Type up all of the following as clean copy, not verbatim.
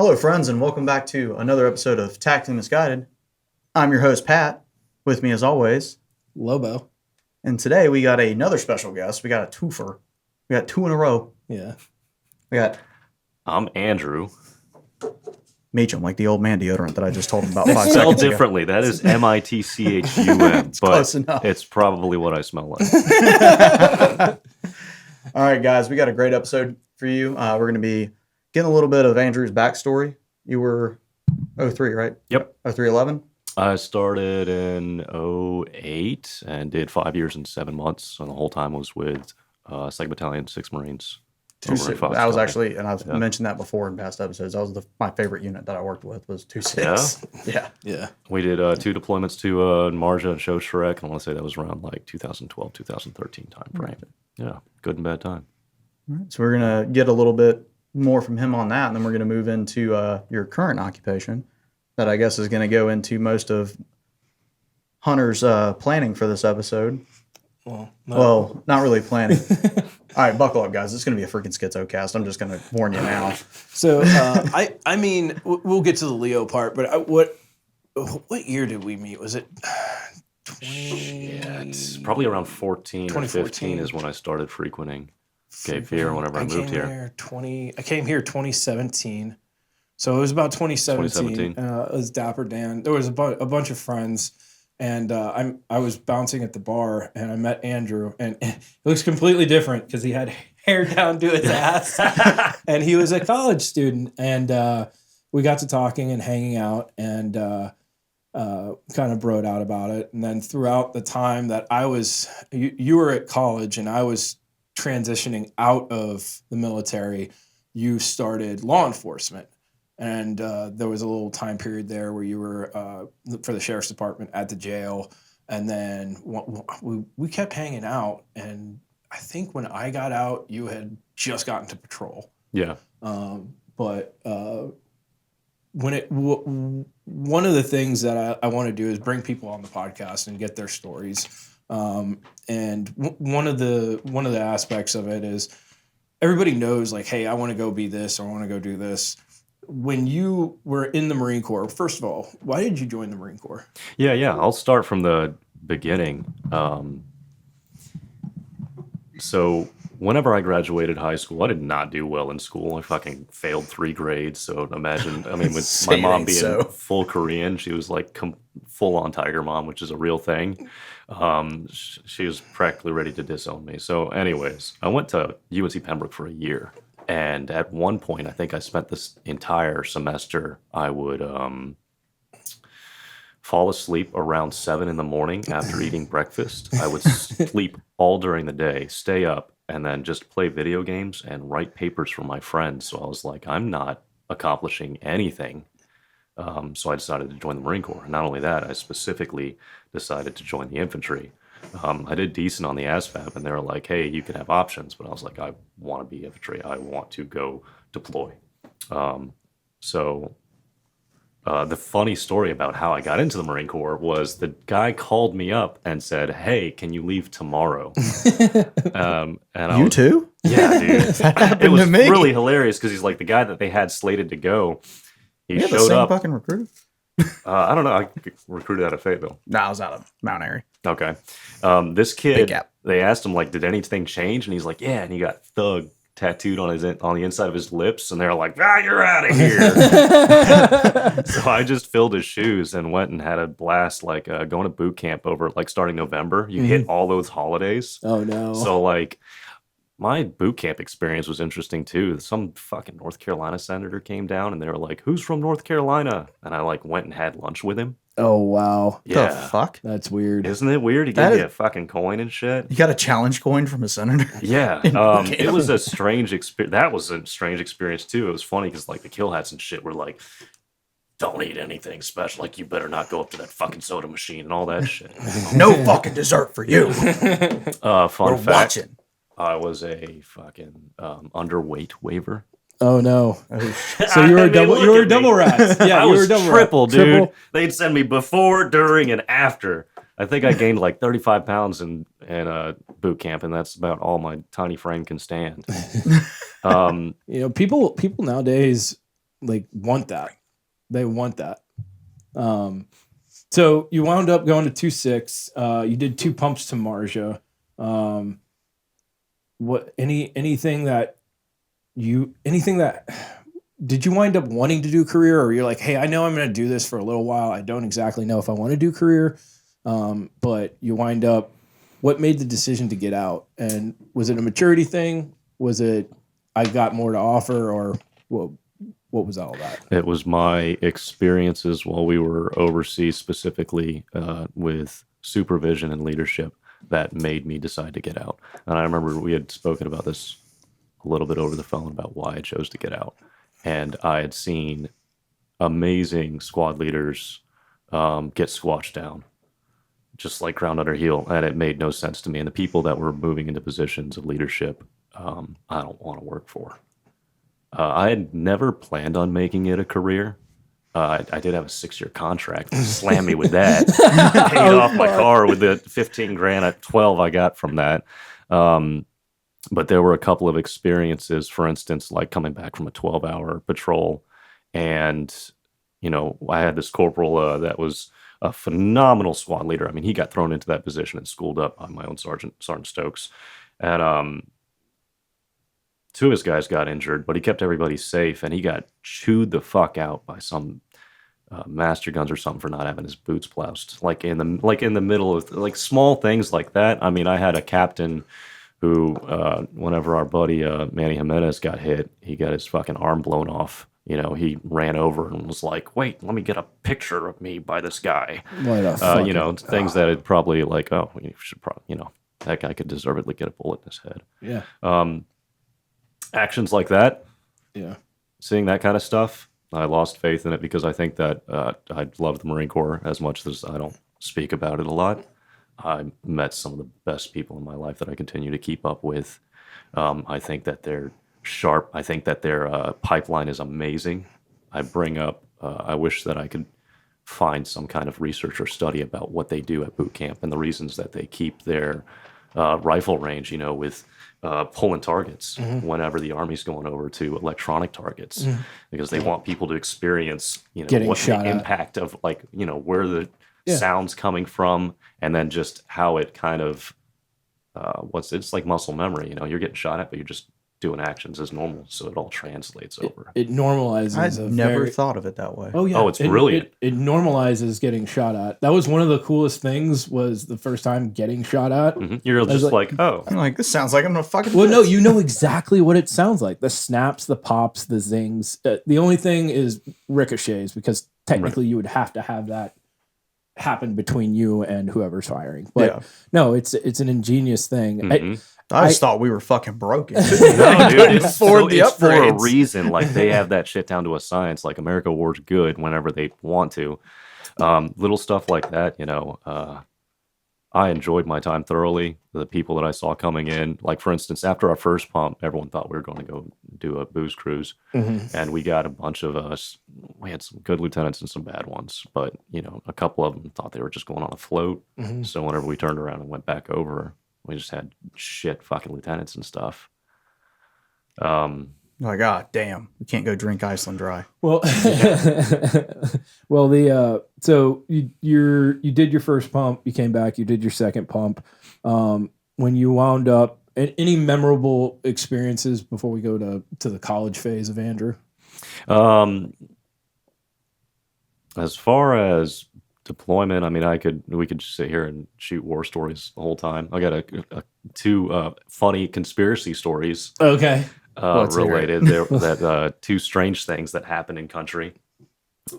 Hello, friends, and welcome back to another episode of Tactically Misguided. I'm your host, Pat. With me, as always, Lobo. And today we got another special guest. We got a twofer. We got two in a row. Yeah. I'm Andrew. Meacham, like the old man deodorant that I just told him about 5 Spelled seconds ago. differently. That is Mitchum. It's close enough. It's probably what I smell like. All right, guys, we got a great episode for you. We're going to be getting a little bit of Andrew's backstory. You were 03, right? Yep. 03-11? I started in 08 and did 5 years and 7 months. And the whole time was with 2nd Battalion, 6th Marines. I was actually, and I've mentioned that before in past episodes, that was my favorite unit that I worked with was 2-6. Yeah. We did 2 deployments to Marja and Shoshirek, and I want to say that was around like 2012, 2013 time frame. Right. Yeah, good and bad time. All right, so we're going to get a little bit more from him on that, and then we're going to move into your current occupation that I guess is going to go into most of Hunter's planning for this episode. Well, not really planning. All right, buckle up, guys. It's going to be a freaking schizocast. I'm just going to warn you now. So, I mean, we'll get to the Leo part, but what year did we meet? Was it 20? Yeah, it's probably around 14 or 15 is when I started frequenting Cape Fear whenever I moved here. I came here 2017. So it was about 2017. It was Dapper Dan. There was a bunch of friends. And I was bouncing at the bar, and I met Andrew, and he looks completely different because he had hair down to his ass, and he was a college student. And we got to talking and hanging out, and kind of broed out about it. And then throughout the time that you were at college, and I was transitioning out of the military, you started law enforcement. And there was a little time period there where you were for the sheriff's department at the jail. And then we kept hanging out. And I think when I got out, you had just gotten to patrol. Yeah. But one of the things that I want to do is bring people on the podcast and get their stories. And one of the aspects of it is everybody knows, like, hey, I want to go be this, or I want to go do this. When you were in the Marine Corps, first of all, why did you join the Marine Corps? Yeah. I'll start from the beginning. So whenever I graduated high school, I did not do well in school. I fucking failed 3 grades. So imagine, with my mom being full Korean, she was like full-on Tiger Mom, which is a real thing. She was practically ready to disown me. So anyways, I went to UNC Pembroke for a year. And at one point, I think I spent this entire semester, I would fall asleep around 7 in the morning after eating breakfast. I would sleep all during the day, stay up, and then just play video games and write papers for my friends. So I was like, I'm not accomplishing anything. So I decided to join the Marine Corps. Not only that, I specifically decided to join the infantry. I did decent on the ASVAB, and they were like, hey, you can have options. But I was like, I want to be infantry. I want to go deploy. So the funny story about how I got into the Marine Corps was the guy called me up and said, hey, can you leave tomorrow? You too? Yeah, dude. That happened it was to me. really hilarious because he's like the guy that they had slated to go. He showed the same up. Fucking recruiter? I don't know. I recruited out of Fayetteville. No, I was out of Mount Airy. Okay. This kid, they asked him, like, did anything change? And he's like, yeah. And he got thug tattooed on the inside of his lips. And they're like, you're out of here. So I just filled his shoes and went and had a blast, like going to boot camp over, like, starting November. You hit all those holidays. Oh, no. So, like, my boot camp experience was interesting, too. Some fucking North Carolina senator came down, and they were like, who's from North Carolina? And I, like, went and had lunch with him. Oh, wow. Yeah. The fuck? That's weird. Isn't it weird? He gave you a fucking coin and shit. You got a challenge coin from a senator? Yeah. It was a strange experience. That was a strange experience, too. It was funny because, like, the kill hats and shit were like, don't eat anything special. Like, you better not go up to that fucking soda machine and all that shit. No fucking dessert for you. Fun We're fact. Watching. I was a fucking underweight waiver. Oh no! So you were a double rat. Yeah, I you was were double triple, rat. dude. Triple. They'd send me before, during, and after. I think I gained like 35 pounds in boot camp, and that's about all my tiny frame can stand. People nowadays like want that. They want that. So you wound up going to 2.6. You did 2 pumps to Marja. Anything that did you wind up wanting to do career, or you're like, hey, I know I'm going to do this for a little while. I don't exactly know if I want to do career. But you wind up, what made the decision to get out? And was it a maturity thing? Was it, I got more to offer, or what was all that? It was my experiences while we were overseas, specifically with supervision and leadership, that made me decide to get out. And I remember we had spoken about this a little bit over the phone about why I chose to get out. And I had seen amazing squad leaders get squashed down, just like ground under heel. And it made no sense to me. And the people that were moving into positions of leadership, I don't want to work for. I had never planned on making it a career. I did have a 6-year contract. Slam me with that. Paid off my car with the $15,000 at 12 I got from that. But there were a couple of experiences, for instance, like coming back from a 12-hour patrol. And, I had this corporal that was a phenomenal squad leader. I mean, he got thrown into that position and schooled up by my own Sergeant Stokes. And 2 of his guys got injured, but he kept everybody safe, and he got chewed the fuck out by some master guns or something for not having his boots bloused, like in the middle of like small things like that. I mean, I had a captain who, whenever our buddy Manny Jimenez got hit, he got his fucking arm blown off. He ran over and was like, "Wait, let me get a picture of me by this guy." Things that had probably like, oh, you should probably, that guy could deservedly get a bullet in his head. Yeah. Actions like that, yeah, seeing that kind of stuff, I lost faith in it, because I think that I love the Marine Corps as much as I don't speak about it a lot. I met some of the best people in my life that I continue to keep up with. I think that they're sharp. I think that their pipeline is amazing. I bring up, I wish that I could find some kind of research or study about what they do at boot camp and the reasons that they keep their rifle range, with pulling targets whenever the Army's going over to electronic targets, because they want people to experience, Getting what shot the at. impact of, like, where the sound's coming from, and then just how it kind of, it's like muscle memory, you're getting shot at, but you're just doing actions as normal, so it all translates over. It normalizes. I never thought of it that way. Oh yeah. Oh, it's brilliant. It normalizes getting shot at. That was one of the coolest things, was the first time getting shot at. You're just like, oh, I'm like, this sounds like I'm gonna fucking. Well, no, you know exactly what it sounds like. The snaps, the pops, the zings. The only thing is ricochets, because technically you would have to have that happen between you and whoever's firing. But no, it's an ingenious thing. I just thought we were fucking broken. No, dude, it's for a upgrades. reason. Like, they have that shit down to a science. Like, America wars good whenever they want to. Little stuff like that, I enjoyed my time thoroughly. The people that I saw coming in, like, for instance, after our first pump, everyone thought we were going to go do a booze cruise. And we got a bunch of us. We had some good lieutenants and some bad ones, but, a couple of them thought they were just going on a float. So whenever we turned around and went back over, we just had shit fucking lieutenants and stuff. Like, ah, damn, we can't go drink Iceland dry. Well, so you did your first pump, you came back, you did your second pump. When you wound up, any memorable experiences before we go to the college phase of Andrew? As far as deployment, I mean, we could just sit here and shoot war stories the whole time. I got two funny conspiracy stories. Okay. Related. That 2 strange things that happened in country.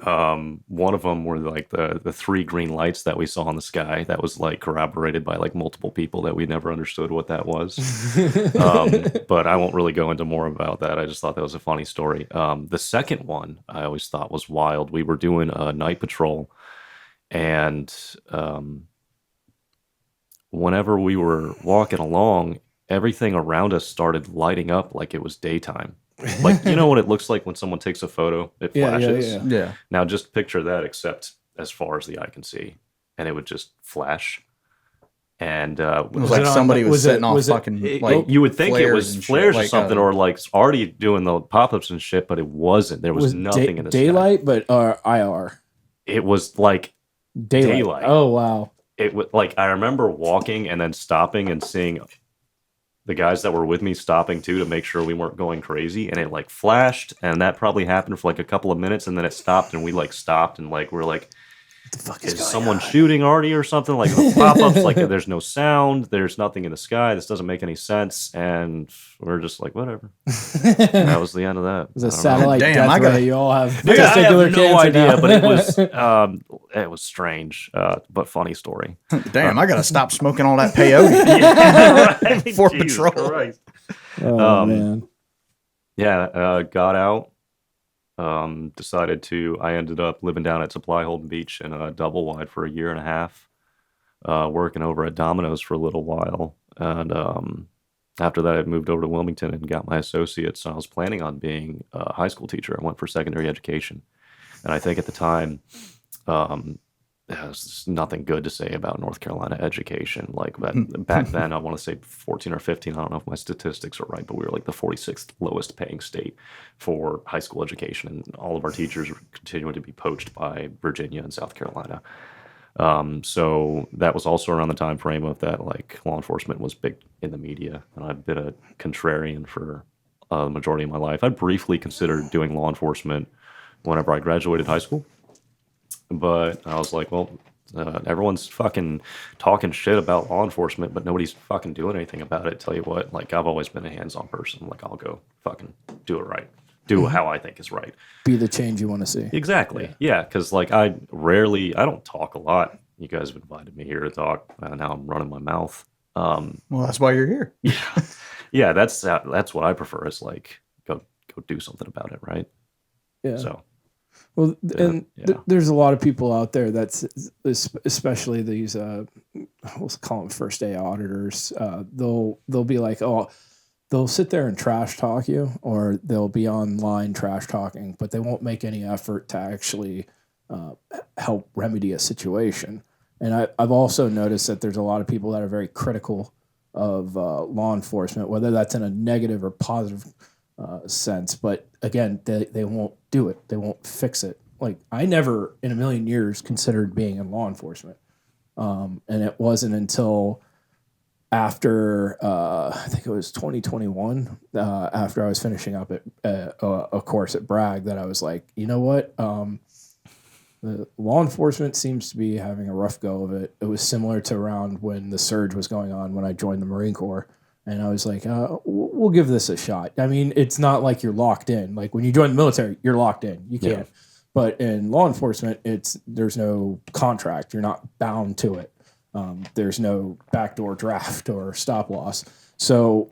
One of them were like the 3 green lights that we saw in the sky. That was like corroborated by like multiple people that we never understood what that was. But I won't really go into more about that. I just thought that was a funny story. The second one I always thought was wild. We were doing a night patrol, and whenever we were walking along, everything around us started lighting up like it was daytime. Like, what it looks like when someone takes a photo, it flashes. Yeah. Now just picture that, except as far as the eye can see, and it would just flash. And it was like somebody was setting off fucking like you would think it was flares or like, something, or like already doing the pop-ups and shit, but it wasn't. There was nothing in the daylight, sky. but IR. It was like daylight. Oh wow! It was like I remember walking and then stopping and seeing the guys that were with me stopping too to make sure we weren't going crazy, and it like flashed, and that probably happened for like a couple of minutes, and then it stopped, and we like stopped, and like we're like, what the fuck is someone shooting already or something? Like the pop-ups, like there's no sound, there's nothing in the sky, this doesn't make any sense, and we're just like, whatever. That was the end of that. It was a satellite Damn, death ray. You all have Dude, I testicular have no cancer idea, now. but it was strange, but funny story. Damn, I gotta stop smoking all that peyote before Jesus patrol. Christ. Oh man. Yeah, got out. I ended up living down at Supply Holden Beach in a double wide for a year and a half, working over at Domino's for a little while. And after that, I moved over to Wilmington and got my associates. I was planning on being a high school teacher. I went for secondary education. And I think at the time, there's nothing good to say about North Carolina education. Like back then, I want to say 14 or 15. I don't know if my statistics are right, but we were like the 46th lowest paying state for high school education, and all of our teachers were continuing to be poached by Virginia and South Carolina. So that was also around the time frame of that, like law enforcement was big in the media, and I've been a contrarian for the majority of my life. I briefly considered doing law enforcement whenever I graduated high school. But I was like, well, everyone's fucking talking shit about law enforcement, but nobody's fucking doing anything about it. Tell you what, like, I've always been a hands-on person. Like, I'll go fucking do it right. Do how I think is right. Be the change you want to see. Exactly. Yeah, because, like, I don't talk a lot. You guys have invited me here to talk. Now I'm running my mouth. Well, that's why you're here. Yeah. Yeah, that's what I prefer is, like, go do something about it, right? Yeah. So. Well, and there's a lot of people out there that's especially these we'll call them first day auditors. They'll be like, they'll sit there and trash talk you, or they'll be online trash talking, but they won't make any effort to actually help remedy a situation. And I've also noticed that there's a lot of people that are very critical of law enforcement, whether that's in a negative or positive sense, but again, they won't do it. They won't fix it. Like, I never in a million years considered being in law enforcement. And it wasn't until after, I think it was 2021, after I was finishing up at a course at Bragg, that I was like, you know what? The law enforcement seems to be having a rough go of it. It was similar to around when the surge was going on when I joined the Marine Corps. And I was like, we'll give this a shot. I mean, it's not like you're locked in. Like when you join the military, you're locked in. You can't. Yeah. But in law enforcement, there's no contract. You're not bound to it. There's no backdoor draft or stop loss. So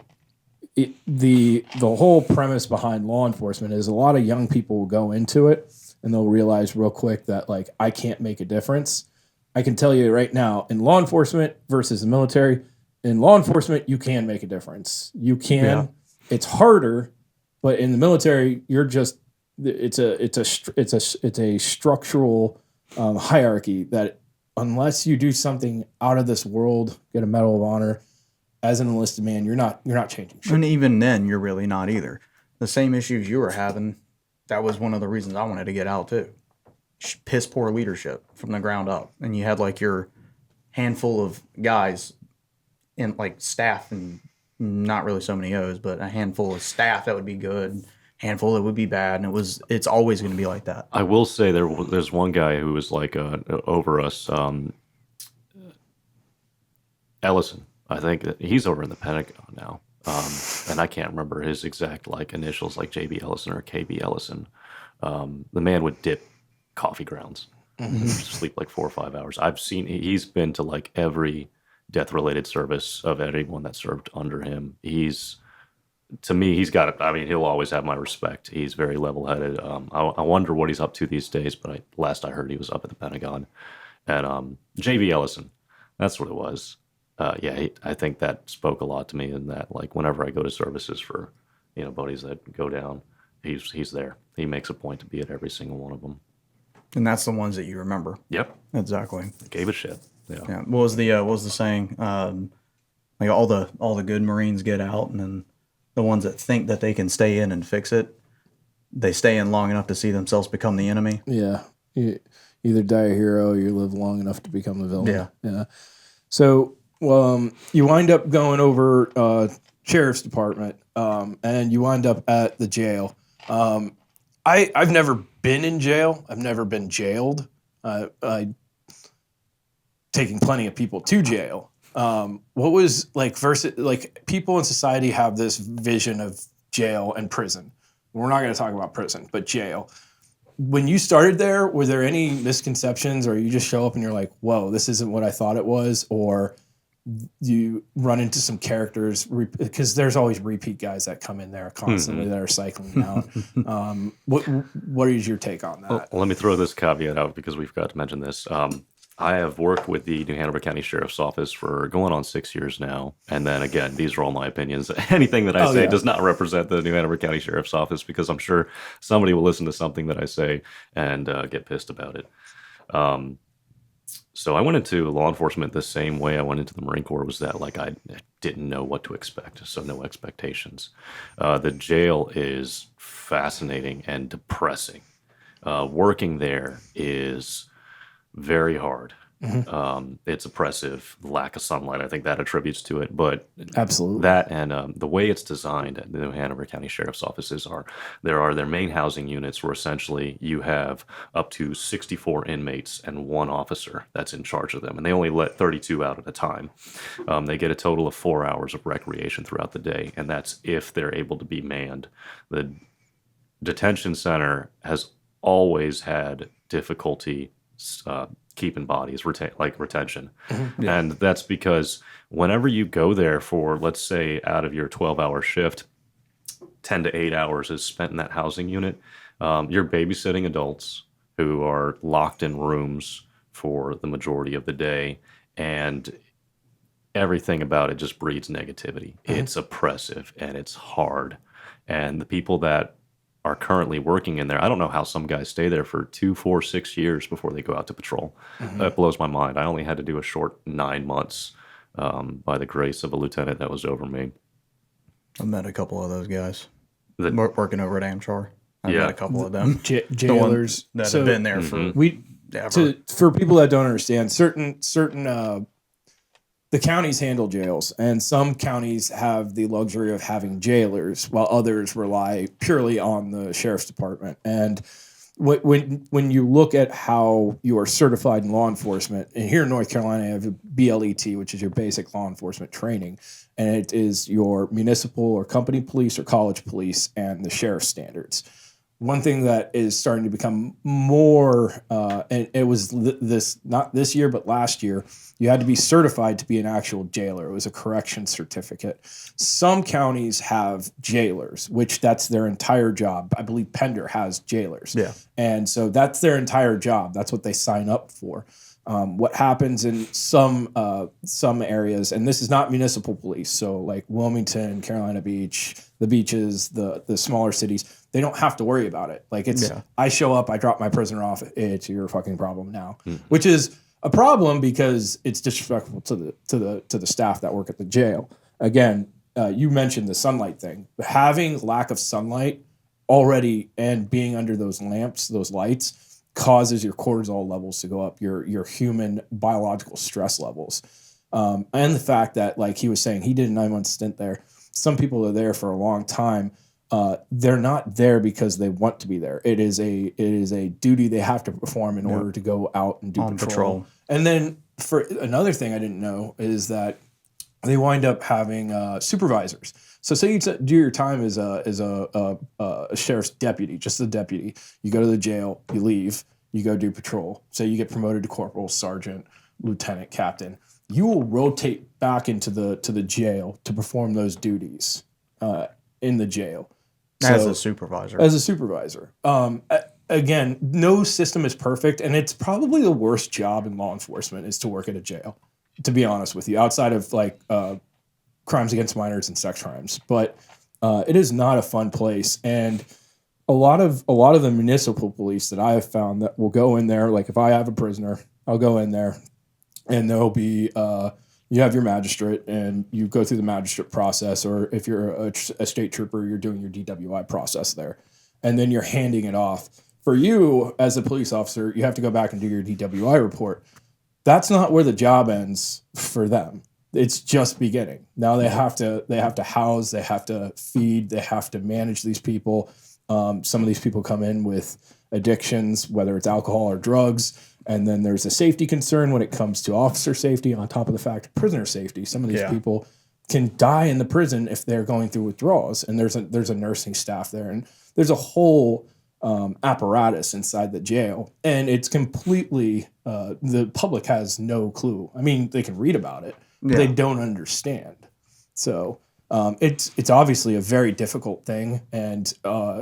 the whole premise behind law enforcement is a lot of young people will go into it and they'll realize real quick that, like, I can't make a difference. I can tell you right now, in law enforcement versus the military, in law enforcement, you can make a difference. You can. Yeah. It's harder, but in the military, you're just it's a structural hierarchy that unless you do something out of this world, get a Medal of Honor as an enlisted man, you're not changing shit. And even then, you're really not either. The same issues you were having, that was one of the reasons I wanted to get out too. Piss poor leadership from the ground up, and you had like your handful of guys. And like staff, and not really so many O's, but a handful of staff that would be good, handful that would be bad, and it's always going to be like that. I will say there's one guy who was like over us, Ellison. I think he's over in the Pentagon now, and I can't remember his exact like initials, like JB Ellison or KB Ellison. The man would dip coffee grounds, and sleep like 4 or 5 hours. He's been to like every death-related service of anyone that served under him. To me, he's got it. I mean, he'll always have my respect. He's very level-headed. I wonder what he's up to these days, but last I heard he was up at the Pentagon. And J.V. Ellison, that's what it was. I think that spoke a lot to me in that, like, whenever I go to services for, buddies that go down, he's there. He makes a point to be at every single one of them. And that's the ones that you remember. Yep. Exactly. Gave a shit. Yeah. What was the saying? Like all the good Marines get out, and then the ones that think that they can stay in and fix it, they stay in long enough to see themselves become the enemy. Yeah. You either die a hero or you live long enough to become a villain. Yeah. Yeah. So, you wind up going over sheriff's department, and you wind up at the jail. I've never been in jail. I've never been jailed. I taking plenty of people to jail. What was like versus like people in society have this vision of jail and prison. We're not going to talk about prison, but jail. When you started there, were there any misconceptions, or you just show up and you're like, "Whoa, this isn't what I thought it was," or you run into some characters because there's always repeat guys that come in there constantly that are cycling out. What is your take on that? Well, let me throw this caveat out because we forgot to mention this. I have worked with the New Hanover County Sheriff's Office for going on 6 years now. And then again, these are all my opinions. Anything that I say does not represent the New Hanover County Sheriff's Office because I'm sure somebody will listen to something that I say and get pissed about it. So I went into law enforcement the same way I went into the Marine Corps, was that like I didn't know what to expect, so no expectations. The jail is fascinating and depressing. Working there is very hard. It's oppressive, lack of sunlight. I think that attributes to it, but absolutely that and the way it's designed at the New Hanover County Sheriff's offices there are their main housing units where essentially you have up to 64 inmates and one officer that's in charge of them, and they only let 32 out at a time. They get a total of 4 hours of recreation throughout the day, and that's if they're able to be manned. The detention center has always had difficulty keeping bodies, retention. Yeah. And that's because whenever you go there for, let's say, out of your 12-hour shift, 10 to 8 hours is spent in that housing unit. You're babysitting adults who are locked in rooms for the majority of the day, and everything about it just breeds negativity. It's oppressive and it's hard. And the people that are currently working in there, I don't know how some guys stay there for 2, 4, 6 years before they go out to patrol. That blows my mind. I only had to do a short 9 months by the grace of a lieutenant that was over me. I've met a couple of those guys working over at Amchar. I've met a couple of them. Jailers that have been there for for people that don't understand, certain the counties handle jails, and some counties have the luxury of having jailers, while others rely purely on the sheriff's department. And when you look at how you are certified in law enforcement, and here in North Carolina, you have a BLET, which is your basic law enforcement training, and it is your municipal or company police or college police and the sheriff's standards. One thing that is starting to become more, and it was this not this year, but last year, you had to be certified to be an actual jailer. It was a correction certificate. Some counties have jailers, which that's their entire job. I believe Pender has jailers. Yeah. And so that's their entire job. That's what they sign up for. What happens in some areas, and this is not municipal police, so like Wilmington, Carolina Beach, the beaches, the smaller cities, they don't have to worry about it. Like I show up, I drop my prisoner off, it's your fucking problem now, which is a problem because it's disrespectful to the staff that work at the jail. Again, you mentioned the sunlight thing. Having lack of sunlight already and being under those lamps, those lights, causes your cortisol levels to go up, your human biological stress levels. And the fact that, like he was saying, he did a 9-month stint there. Some people are there for a long time. They're not there because they want to be there. It is a duty they have to perform in order to go out and do patrol. And then for another thing I didn't know is that they wind up having supervisors. So say you do your time as a sheriff's deputy, just a deputy. You go to the jail, you leave, you go do patrol. Say you get promoted to corporal, sergeant, lieutenant, captain. You will rotate back into the jail to perform those duties in the jail. As a supervisor. Again, no system is perfect, and it's probably the worst job in law enforcement is to work at a jail, to be honest with you, outside of like crimes against minors and sex crimes. But it is not a fun place. And a lot of the municipal police that I have found that will go in there, like if I have a prisoner, I'll go in there and there'll be you have your magistrate, and you go through the magistrate process, or if you're a state trooper, you're doing your DWI process there, and then you're handing it off. For you as a police officer, you have to go back and do your DWI report. That's not where the job ends for them. It's just beginning. Now they have to house, they have to feed, they have to manage these people. Some of these people come in with addictions, whether it's alcohol or drugs. And then there's a safety concern when it comes to officer safety, on top of the fact of prisoner safety. Some of these people can die in the prison if they're going through withdrawals, and there's a nursing staff there, and there's a whole apparatus inside the jail, and it's completely the public has no clue. I mean, they can read about it, but they don't understand. So it's obviously a very difficult thing, and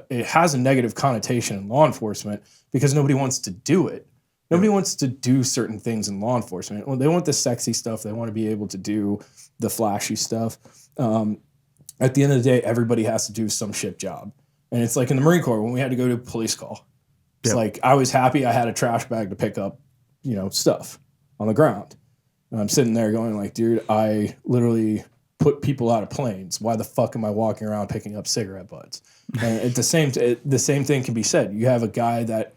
it has a negative connotation in law enforcement because nobody wants to do it. Nobody wants to do certain things in law enforcement. Well, they want the sexy stuff. They want to be able to do the flashy stuff. At the end of the day, everybody has to do some shit job. And it's like in the Marine Corps, when we had to go to a police call, it's like I was happy I had a trash bag to pick up, stuff on the ground. And I'm sitting there going like, dude, I literally put people out of planes. Why the fuck am I walking around picking up cigarette butts? And at the same thing can be said. You have a guy that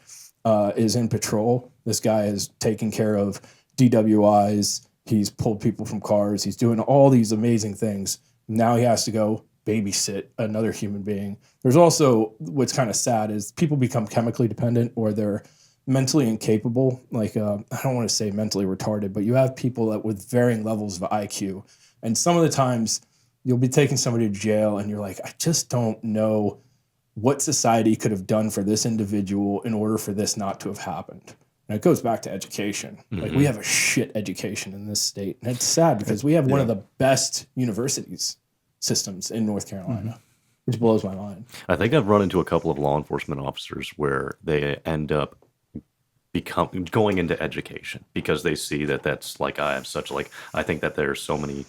is in patrol. This guy is taking care of DWIs. He's pulled people from cars. He's doing all these amazing things. Now he has to go babysit another human being. There's also what's kind of sad is people become chemically dependent, or they're mentally incapable. Like I don't want to say mentally retarded, but you have people that with varying levels of IQ. And some of the times you'll be taking somebody to jail and you're like, I just don't know what society could have done for this individual in order for this not to have happened. And it goes back to education. Like we have a shit education in this state. And it's sad because we have one of the best universities systems in North Carolina, which blows my mind. I think I've run into a couple of law enforcement officers where they end up going into education because they see that that's like, I think that there's so many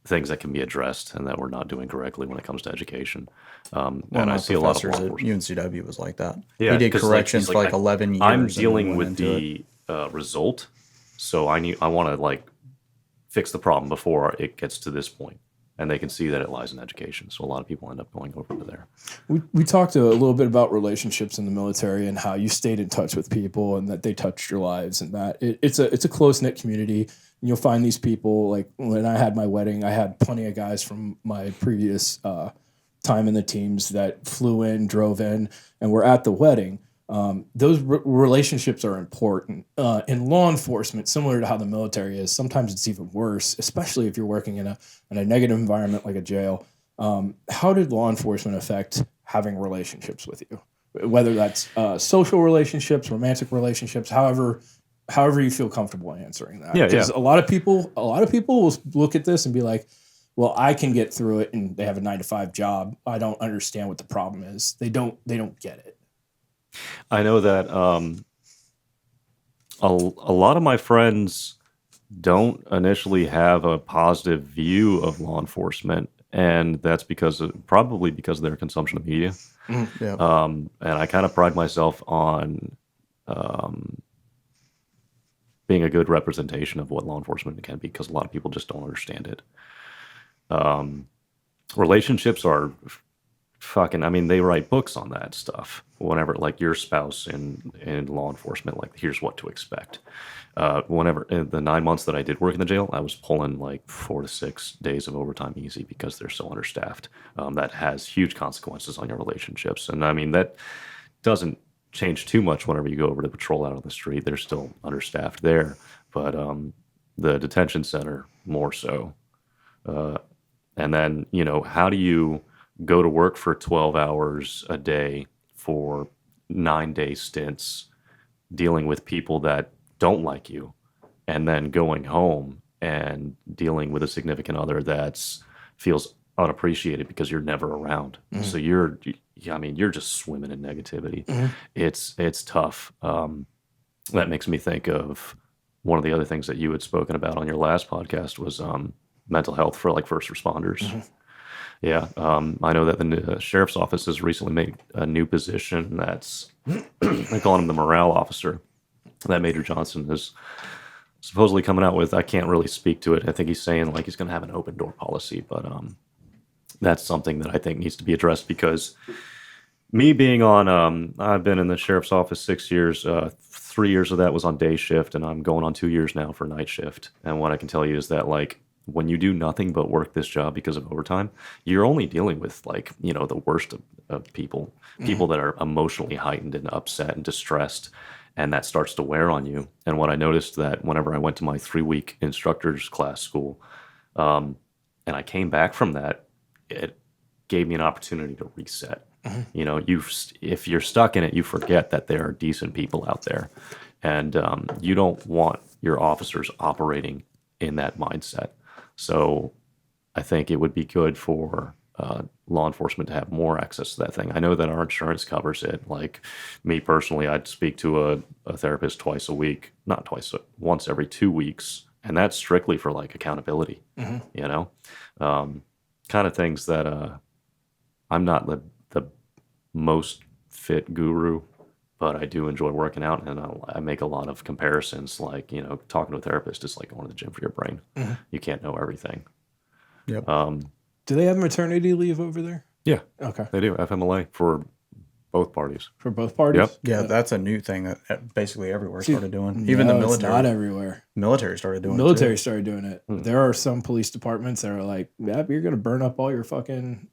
things that can be addressed and that we're not doing correctly when it comes to education. And I see a lot of law at enforcement. UNCW was like that. Yeah, he did corrections for 11 years. I'm dealing with the result, so I want to fix the problem before it gets to this point. And they can see that it lies in education. So a lot of people end up going over to there. We talked a little bit about relationships in the military and how you stayed in touch with people and that they touched your lives, and that it's a close-knit community. And you'll find these people, like when I had my wedding, I had plenty of guys from my previous time in the teams that flew in, drove in, and were at the wedding. Those relationships are important. In law enforcement, similar to how the military is, sometimes it's even worse, especially if you're working in a negative environment like a jail. How did law enforcement affect having relationships with you? Whether that's social relationships, romantic relationships, however you feel comfortable answering that. Because a lot of people will look at this and be like, well, I can get through it, and they have a 9-to-5 job. I don't understand what the problem is. They don't get it. I know that a lot of my friends don't initially have a positive view of law enforcement, and that's probably because of their consumption of media. And I kind of pride myself on being a good representation of what law enforcement can be, because a lot of people just don't understand it. Relationships are they write books on that stuff. Whenever, like your spouse in law enforcement, like here's what to expect. Whenever in the 9 months that I did work in the jail, I was pulling like 4 to 6 days of overtime easy because they're so understaffed. That has huge consequences on your relationships. And I mean, that doesn't change too much whenever you go over to patrol out on the street. They're still understaffed there, but the detention center more so. And then, how do you go to work for 12 hours a day for 9-day stints dealing with people that don't like you, and then going home and dealing with a significant other that feels unappreciated because you're never around. So you're just swimming in negativity. It's tough. That makes me think of one of the other things that you had spoken about on your last podcast was mental health for first responders. Yeah, I know that the sheriff's office has recently made a new position that's, they call him the morale officer, that Major Johnson has supposedly coming out with. I can't really speak to it. I think he's saying like he's going to have an open door policy, but that's something that I think needs to be addressed because me being on, I've been in the sheriff's office 6 years. 3 years of that was on day shift, and I'm going on 2 years now for night shift. And what I can tell you is that like when you do nothing but work this job because of overtime, you're only dealing with like the worst of people, people that are emotionally heightened and upset and distressed, and that starts to wear on you. And what I noticed that whenever I went to my 3-week instructor's class school, and I came back from that, it gave me an opportunity to reset. If you're stuck in it, you forget that there are decent people out there, and you don't want your officers operating in that mindset. So I think it would be good for law enforcement to have more access to that thing. I know that our insurance covers it. Like me personally, I'd speak to a therapist twice a week, not twice, once every 2 weeks, and that's strictly for like accountability. Kind of things that I'm not the most fit guru, but I do enjoy working out, and I make a lot of comparisons. Like talking to a therapist is like going to the gym for your brain. You can't know everything. Yep. Do they have maternity leave over there? Yeah. Okay. They do FMLA for both parties. For both parties? Yep. Yeah, that's a new thing that basically everywhere started doing. Even the No, military. It's not everywhere. Military started doing it. Military started doing it. There are some police departments that are like, yeah, you're going to burn up all your fucking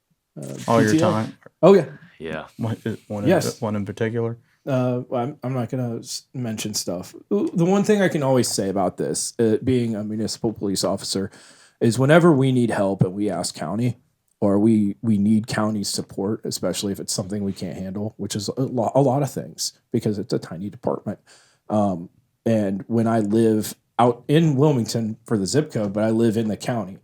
All your PTO. time. Oh, yeah. Yeah. One in particular. I'm not going to mention stuff. The one thing I can always say about this, being a municipal police officer, is whenever we need help and we ask county, or we need county support, especially if it's something we can't handle, which is a lot of things because it's a tiny department. And when I live out in Wilmington for the zip code, but I live in the county,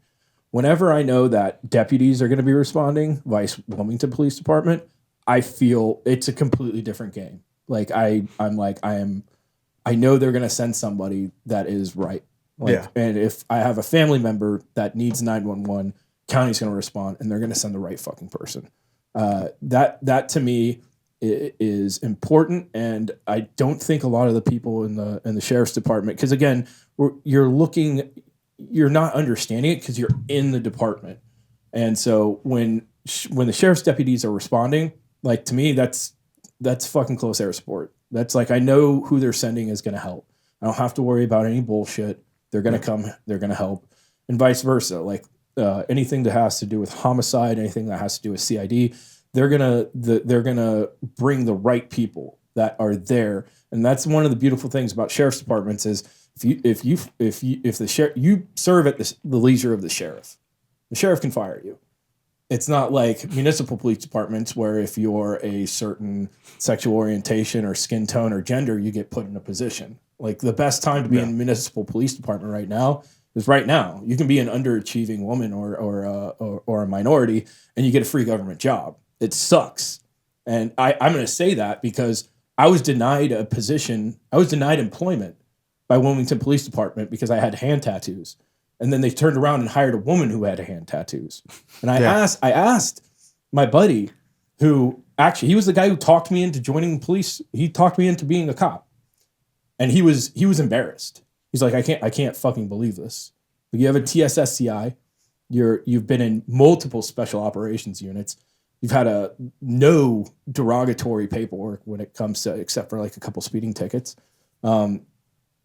whenever I know that deputies are going to be responding, Vice Wilmington Police Department, I feel it's a completely different game. Like I know they're going to send somebody that is right. And if I have a family member that needs 911, county's going to respond, and they're going to send the right fucking person. That to me is important, and I don't think a lot of the people in the sheriff's department, because again, you're not understanding it because you're in the department, and so when the sheriff's deputies are responding, like to me, that's fucking close air support. That's like I know who they're sending is going to help. I don't have to worry about any bullshit. They're going to come. They're going to help, and vice versa. Like. Anything that has to do with homicide, anything that has to do with CID, they're gonna bring the right people that are there, and that's one of the beautiful things about sheriff's departments is if the sheriff, you serve at the leisure of the sheriff can fire you. It's not like municipal police departments where if you're a certain sexual orientation or skin tone or gender, you get put in a position. Like the best time to be in a municipal police department right now. Because right now, you can be an underachieving woman or a minority, and you get a free government job. It sucks. And I'm going to say that because I was denied a position. I was denied employment by Wilmington Police Department because I had hand tattoos. And then they turned around and hired a woman who had hand tattoos. And I asked my buddy, who actually, he was the guy who talked me into joining the police. He talked me into being a cop. And he was embarrassed. He's like, I can't fucking believe this. But you have a TSSCI. You've been in multiple special operations units. You've had no derogatory paperwork when it comes to, except for like a couple speeding tickets.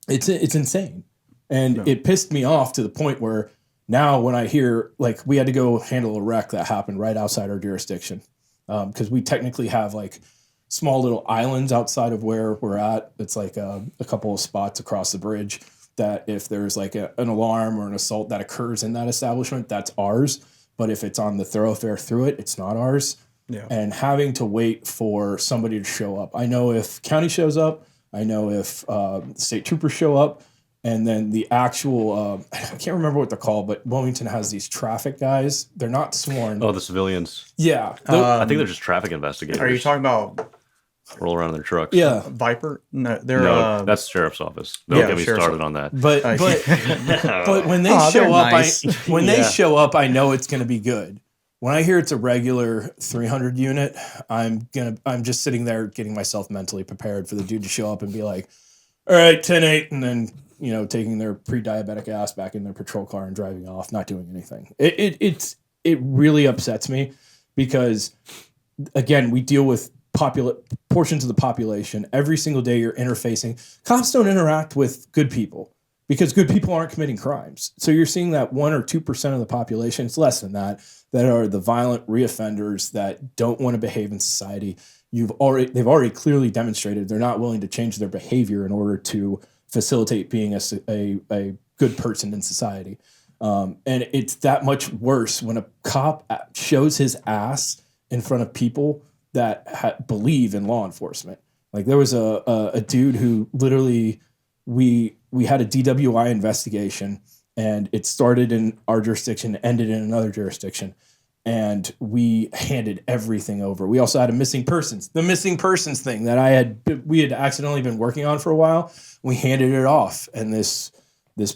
It's insane. And it pissed me off to the point where now when I hear, like, we had to go handle a wreck that happened right outside our jurisdiction. Because we technically have like small little islands outside of where we're at. It's like a couple of spots across the bridge that if there's like an alarm or an assault that occurs in that establishment, that's ours. But if it's on the thoroughfare through it, it's not ours. Yeah. And having to wait for somebody to show up. I know if county shows up, I know if state troopers show up, and then the actual, I can't remember what they're called, but Wilmington has these traffic guys. They're not sworn. Oh, the civilians. Yeah. I think they're just traffic investigators. Are you talking about... roll around in their trucks? Yeah. Viper? No, that's the sheriff's office. Don't get me started on that. But when they show up, nice. They show up, I know it's going to be good. When I hear it's a regular 300 unit, I'm just sitting there getting myself mentally prepared for the dude to show up and be like, all right, 10-8, and then taking their pre-diabetic ass back in their patrol car and driving off, not doing anything. It really upsets me because, again, we deal with portions of the population every single day. You're interfacing. Cops don't interact with good people because good people aren't committing crimes. So you're seeing that 1 or 2% of the population, it's less than that are the violent reoffenders that don't want to behave in society. They've already clearly demonstrated they're not willing to change their behavior in order to facilitate being a good person in society. And it's that much worse when a cop shows his ass in front of people that believe in law enforcement. Like there was a dude who literally, we had a DWI investigation, and it started in our jurisdiction, ended in another jurisdiction, and we handed everything over. We also had the missing persons thing that we had accidentally been working on for a while. We handed it off, and this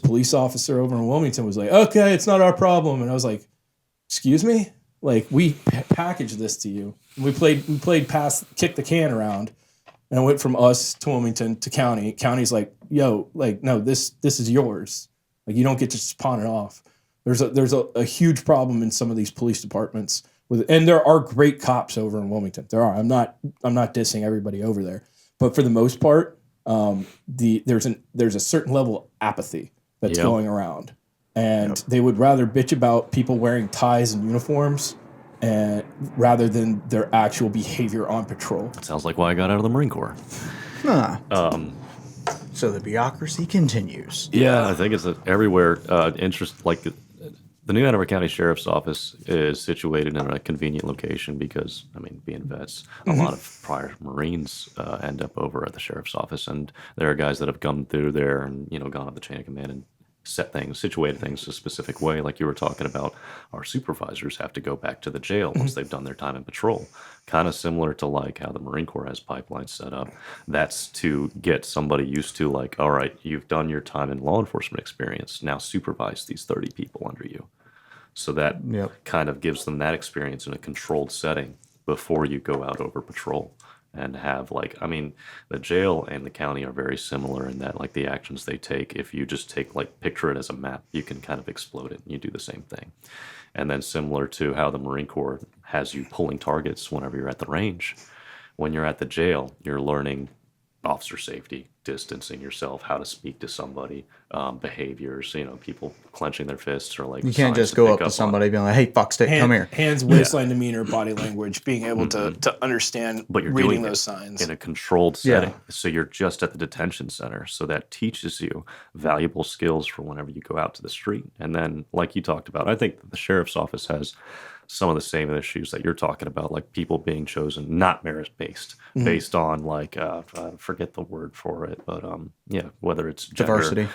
police officer over in Wilmington was like, "Okay, it's not our problem," and I was like, "Excuse me." Like, we packaged this to you. We played pass, kick the can around, and it went from us to Wilmington to county. County's like, yo, like, no, this is yours. Like, you don't get to just pawn it off. There's a huge problem in some of these police departments and there are great cops over in Wilmington. There are. I'm not dissing everybody over there, but for the most part, there's a certain level of apathy that's going around. And they would rather bitch about people wearing ties and uniforms rather than their actual behavior on patrol. Sounds like why I got out of the Marine Corps. Huh. So the bureaucracy continues. Yeah, I think it's everywhere. The new Hanover County Sheriff's Office is situated in a convenient location because, I mean, being vets, a lot of prior Marines end up over at the Sheriff's Office, and there are guys that have come through there and, gone up the chain of command and situated things a specific way. Like you were talking about, our supervisors have to go back to the jail once they've done their time in patrol. Kind of similar to like how the Marine Corps has pipelines set up. That's to get somebody used to like, all right, you've done your time in law enforcement experience. Now supervise these 30 people under you. So that kind of gives them that experience in a controlled setting before you go out over patrol. And have the jail and the county are very similar in that like the actions they take, if you just picture it as a map, you can kind of explode it and you do the same thing. And then similar to how the Marine Corps has you pulling targets whenever you're at the range, when you're at the jail, you're learning officer safety, distancing yourself, how to speak to somebody, behaviors, people clenching their fists or like you can't just go up to somebody being like, hey, fuck stick, come here. Hands, waistline demeanor, body language, being able to understand, but you're reading doing those signs in a controlled setting. So you're just at the detention center. So that teaches you valuable skills for whenever you go out to the street. And then like you talked about, I think that the sheriff's office has some of the same issues that you're talking about, like people being chosen not merit-based, based on like I forget the word for it, but whether it's gender, diversity.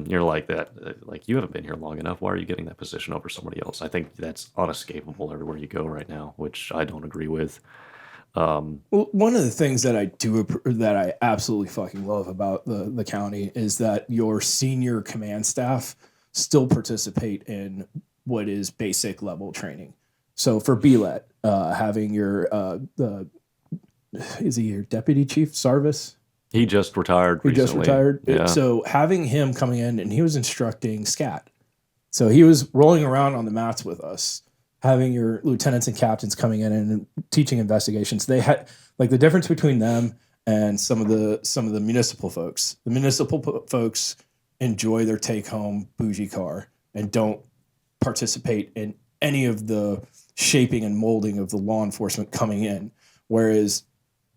You're like that. Like you haven't been here long enough. Why are you getting that position over somebody else? I think that's unescapable everywhere you go right now, which I don't agree with. Well, one of the things that I absolutely fucking love about the county is that your senior command staff still participate in what is basic level training. So for BLET, having is he your deputy chief, Sarvis? He just retired recently. Yeah. So having him coming in, and he was instructing SCAT. So he was rolling around on the mats with us, having your lieutenants and captains coming in and teaching investigations. They had like the difference between them and some of the municipal folks. The municipal folks enjoy their take-home bougie car and don't participate in any of the shaping and molding of the law enforcement coming in. Whereas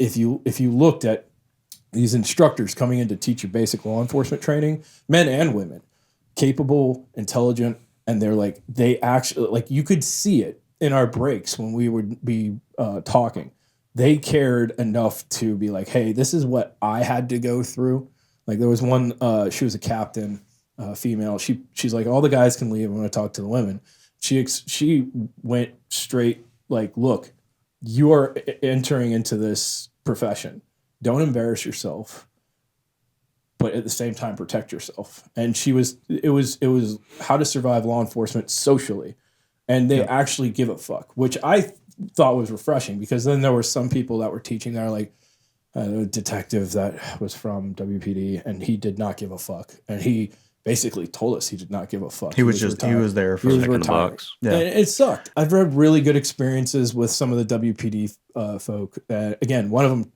if you looked at these instructors coming in to teach you basic law enforcement training, men and women, capable, intelligent, and they actually, like, you could see it in our breaks when we would be talking. They cared enough to be like, hey, this is what I had to go through. Like there was one, she was a captain, female. She's like, all the guys can leave. I'm going to talk to the women. She went straight like, look, you are entering into this profession. Don't embarrass yourself, but at the same time protect yourself. And it was how to survive law enforcement socially, and they actually give a fuck, which I thought was refreshing, because then there were some people that were teaching that are like, a detective that was from WPD, and he did not give a fuck. And he basically told us he did not give a fuck. He was there for checking the box. Yeah. And it sucked. I've had really good experiences with some of the WPD folk. Again, one of them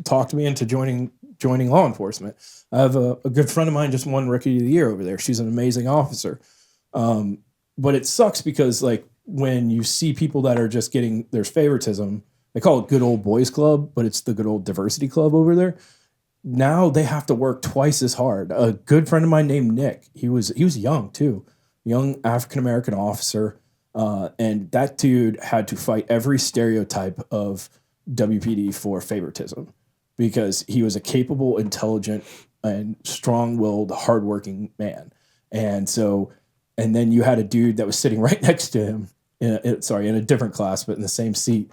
talked me into joining law enforcement. I have a good friend of mine just won Rookie of the Year over there. She's an amazing officer. But it sucks because like when you see people that are just getting, there's favoritism. They call it good old boys club, but it's the good old diversity club over there. Now they have to work twice as hard. A good friend of mine named Nick, he was young too, young African-American officer. And that dude had to fight every stereotype of WPD for favoritism because he was a capable, intelligent, and strong-willed, hardworking man. And then you had a dude that was sitting right next to him, in a different class, but in the same seat,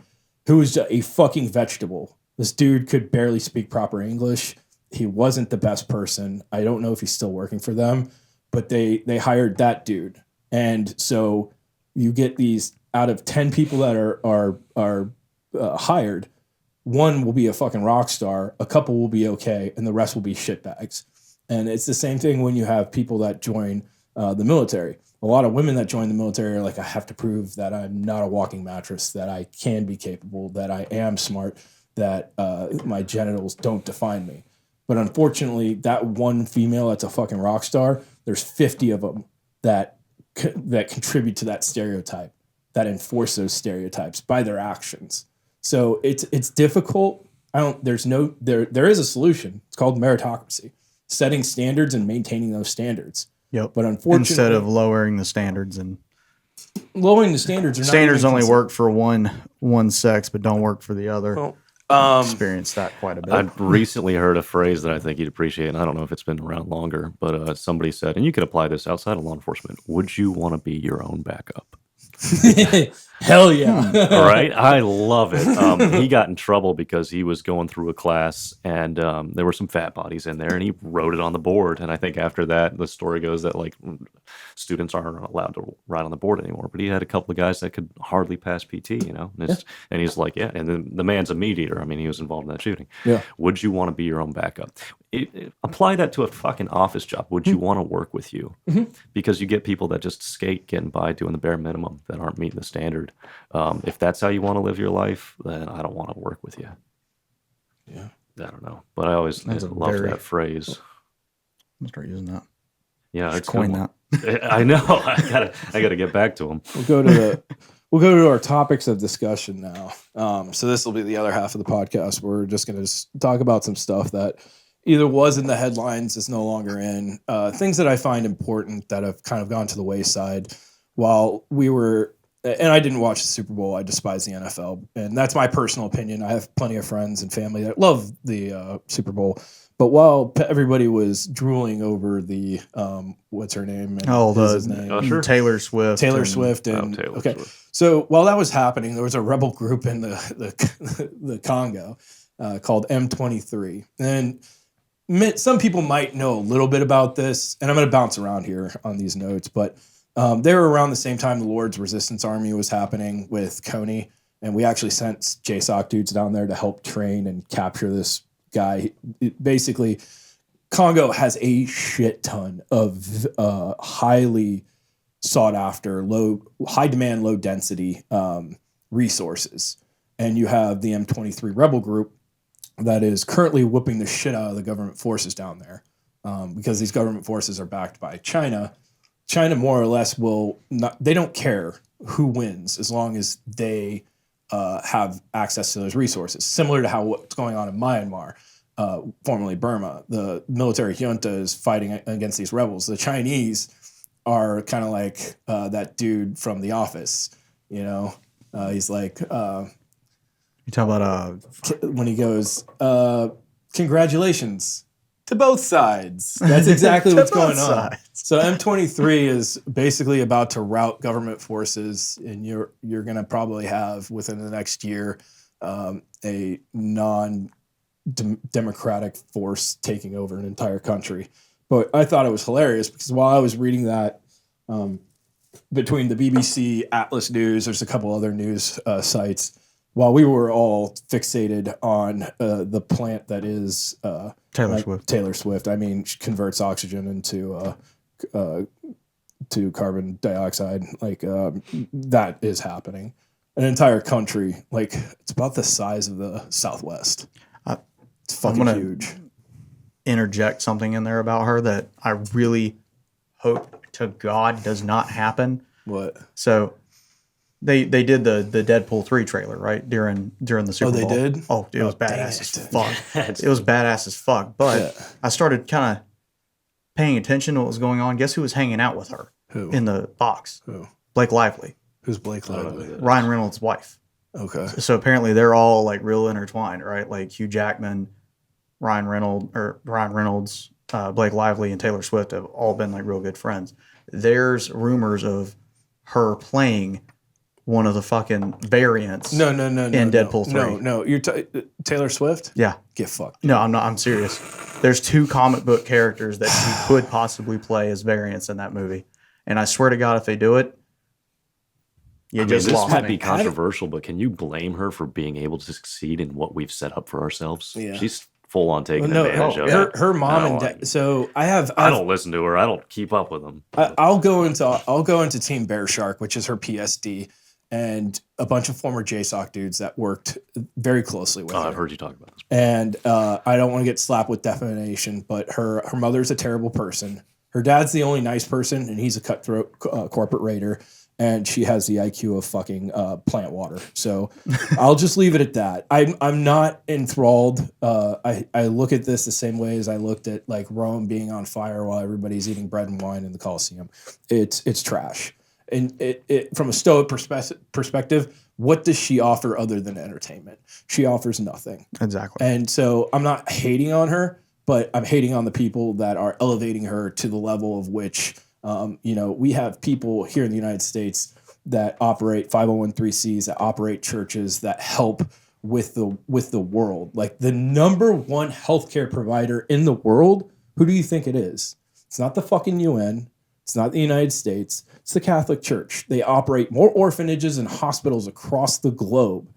who was just a fucking vegetable. This dude could barely speak proper English. He wasn't the best person. I don't know if he's still working for them, but they hired that dude. And so you get these out of 10 people that are hired, one will be a fucking rock star, a couple will be okay, and the rest will be shitbags. And it's the same thing when you have people that join the military. A lot of women that join the military are like, I have to prove that I'm not a walking mattress, that I can be capable, that I am smart, that my genitals don't define me. But unfortunately, that one female that's a fucking rock star, there's 50 of them that contribute to that stereotype, that enforce those stereotypes by their actions. So it's difficult. There is a solution. It's called meritocracy, setting standards and maintaining those standards. Yep. But unfortunately, instead of lowering the standards and lowering the standards, are standards only work for one sex, but don't work for the other. Well, experienced that quite a bit. I recently heard a phrase that I think you'd appreciate, and I don't know if it's been around longer, but somebody said, and you can apply this outside of law enforcement, would you want to be your own backup? Hell yeah. Right? I love it. He got in trouble because he was going through a class and there were some fat bodies in there and he wrote it on the board. And I think after that, the story goes that like students aren't allowed to write on the board anymore. But he had a couple of guys that could hardly pass PT, you know? And he's like, yeah. And then the man's a meat eater. I mean, he was involved in that shooting. Yeah. Would you want to be your own backup? Apply that to a fucking office job. Would you want to work with you? Mm-hmm. Because you get people that just skate getting by doing the bare minimum that aren't meeting the standard. If that's how you want to live your life, then I don't want to work with you. Yeah. I don't know. But I always love that phrase. I'm going to start using that. Yeah, it's coin that. I know. I gotta get back to him. We'll go to our topics of discussion now. So this will be the other half of the podcast. We're just going to talk about some stuff that either was in the headlines, is no longer in. Things that I find important that have kind of gone to the wayside while we were. And I didn't watch the Super Bowl. I despise the NFL, and that's my personal opinion. I have plenty of friends and family that love the Super Bowl. But while everybody was drooling over the what's her name? His name? Usher? Taylor Swift. Taylor Swift. So while that was happening, there was a rebel group in the Congo called M23, and some people might know a little bit about this. And I'm going to bounce around here on these notes, but. They were around the same time the Lord's Resistance Army was happening with Coney, and we actually sent JSOC dudes down there to help train and capture this guy. Basically, Congo has a shit ton of highly sought after, high demand, low density resources. And you have the M23 rebel group that is currently whooping the shit out of the government forces down there because these government forces are backed by China. China more or less they don't care who wins as long as they have access to those resources. Similar to what's going on in Myanmar, formerly Burma. The military junta is fighting against these rebels. The Chinese are kind of like that dude from The Office, you know? He's like... you talk about... when he goes, congratulations to both sides. That's exactly what's going on. So M23 is basically about to rout government forces, and you're going to probably have within the next year a non-democratic force taking over an entire country. But I thought it was hilarious because while I was reading that, between the BBC, Atlas News, there's a couple other news sites. while we were all fixated on the plant that is Taylor Swift. I mean, she converts oxygen into to carbon dioxide. Like that is happening. An entire country, like it's about the size of the Southwest. It's fucking huge. Interject something in there about her that I really hope to God does not happen. What? So they did the Deadpool 3 trailer, right? During the Super Bowl. Oh, they did? Oh, it was badass as fuck. It was badass as fuck. But I started kind of paying attention to what was going on. Guess who was hanging out with her? Who? In the box? Who? Blake Lively. Who's Blake Lively? Ryan Reynolds' wife. Okay. So apparently they're all like real intertwined, right? Like Hugh Jackman, Ryan Reynolds, Blake Lively, and Taylor Swift have all been like real good friends. There's rumors of her playing one of the fucking variants. No. In Deadpool 3. No. You're Taylor Swift? Yeah. Get fucked. No, I'm not. I'm serious. There's 2 comic book characters that she could possibly play as variants in that movie. And I swear to God, if they do it, this might be controversial, but can you blame her for being able to succeed in what we've set up for ourselves? Yeah. She's full on taking advantage of it. Her mom and dad. So I don't listen to her. I don't keep up with them. I'll go into Team Bear Shark, which is her PSD, and a bunch of former JSOC dudes that worked very closely with her. I've heard you talk about this. And I don't want to get slapped with defamation, but her mother's a terrible person. Her dad's the only nice person, and he's a cutthroat corporate raider. And she has the IQ of fucking plant water. So I'll just leave it at that. I'm not enthralled. I look at this the same way as I looked at like Rome being on fire while everybody's eating bread and wine in the Colosseum. It's trash. And it from a Stoic perspective, what does she offer other than entertainment? She offers nothing. Exactly. And so I'm not hating on her, but I'm hating on the people that are elevating her to the level of which we have people here in the United States that operate 501(c)(3)s, that operate churches, that help with the world. Like the number one healthcare provider in the world, who do you think it is? It's not the fucking UN. It's not the United States. It's the Catholic Church. They operate more orphanages and hospitals across the globe.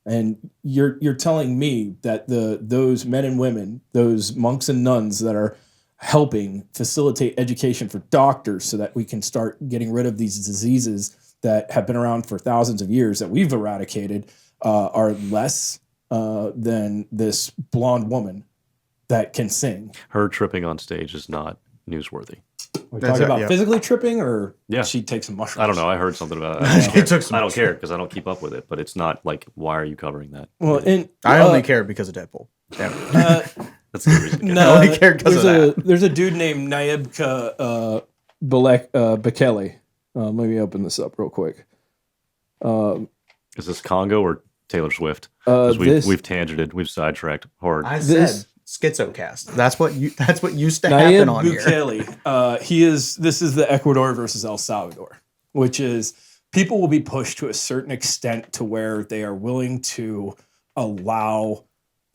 And you're telling me that those men and women, those monks and nuns that are helping facilitate education for doctors so that we can start getting rid of these diseases that have been around for thousands of years that we've eradicated are less than this blonde woman that can sing. Her tripping on stage is not newsworthy. We're talking about physically tripping, or she takes some mushrooms? I don't know. I heard something about that. I don't care because I don't keep up with it. But it's not like, why are you covering that? Well, and I only care because of Deadpool. That's the reason. No, I only care because of that. There's a dude named Naib Bekele. Let me open this up real quick. Is this Congo or Taylor Swift? We've tangented. We've sidetracked hard. I said schizocast. That's what used to happen on here. Bukele. This is the Ecuador versus El Salvador, which is people will be pushed to a certain extent to where they are willing to allow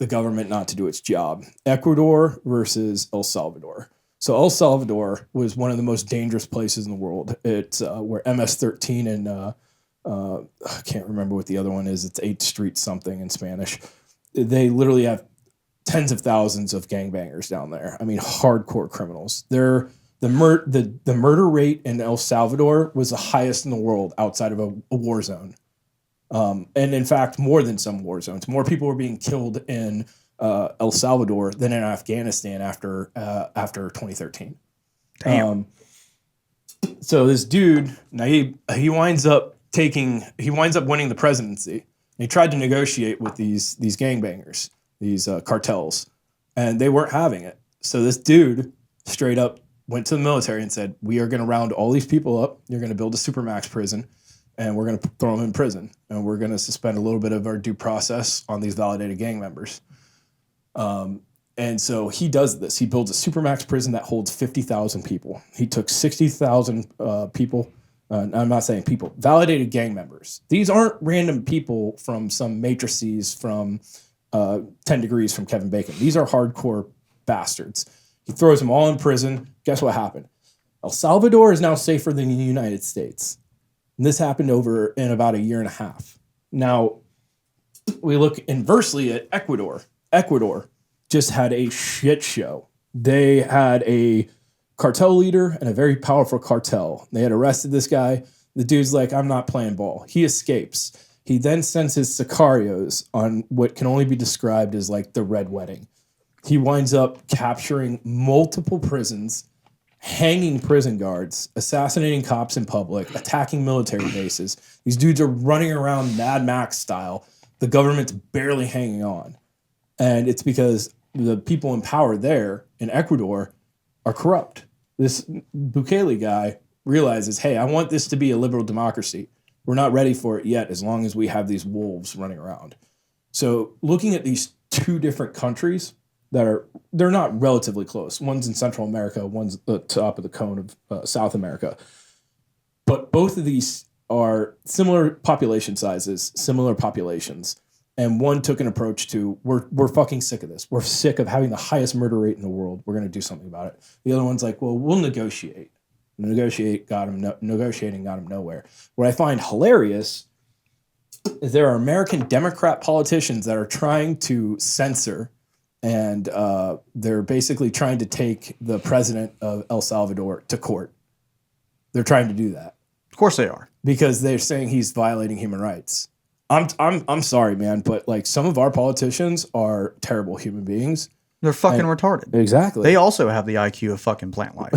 the government not to do its job. Ecuador versus El Salvador. So El Salvador was one of the most dangerous places in the world. It's where MS-13 and I can't remember what the other one is. It's 8th Street something in Spanish. They literally have tens of thousands of gangbangers down there. I mean, hardcore criminals. The murder rate in El Salvador was the highest in the world outside of a war zone. And in fact, more than some war zones. More people were being killed in El Salvador than in Afghanistan after 2013. Damn. So this dude, Naib, he winds up winning the presidency. And he tried to negotiate with these gangbangers, these cartels, and they weren't having it. So this dude straight up went to the military and said, "We are going to round all these people up. You're going to build a supermax prison, and we're going to throw them in prison, and we're going to suspend a little bit of our due process on these validated gang members." And so he does this. He builds a supermax prison that holds 50,000 people. He took 60,000 people. I'm not saying people, validated gang members. These aren't random people from some matrices from 10 Degrees from Kevin Bacon. These are hardcore bastards. He throws them all in prison. Guess what happened? El Salvador is now safer than the United States. And this happened over in about a year and a half. Now, We look inversely at Ecuador. Ecuador just had a shit show. They had a cartel leader and a very powerful cartel. They had arrested this guy. The dude's like, I'm not playing ball. He escapes. He then sends his sicarios on what can only be described as like the Red Wedding. He winds up capturing multiple prisons, hanging prison guards, assassinating cops in public, attacking military bases. These dudes are running around Mad Max style. The government's barely hanging on. And it's because the people in power there in Ecuador are corrupt. This Bukele guy realizes, hey, I want this to be a liberal democracy. We're not ready for it yet as long as we have these wolves running around. So looking at these two different countries they're not relatively close. One's in Central America, one's the top of the cone of South America. But both of these are similar population sizes, similar populations. And one took an approach to, we're fucking sick of this. We're sick of having the highest murder rate in the world. We're going to do something about it. The other one's like, well, we'll negotiate. Negotiating got him nowhere. What I find hilarious is there are American Democrat politicians that are trying to censor and they're basically trying to take the president of El Salvador to court. They're trying to do that. Of course they are. Because they're saying he's violating human rights. I'm sorry, man, but like some of our politicians are terrible human beings. They're fucking retarded. Exactly. They also have the IQ of fucking plant life.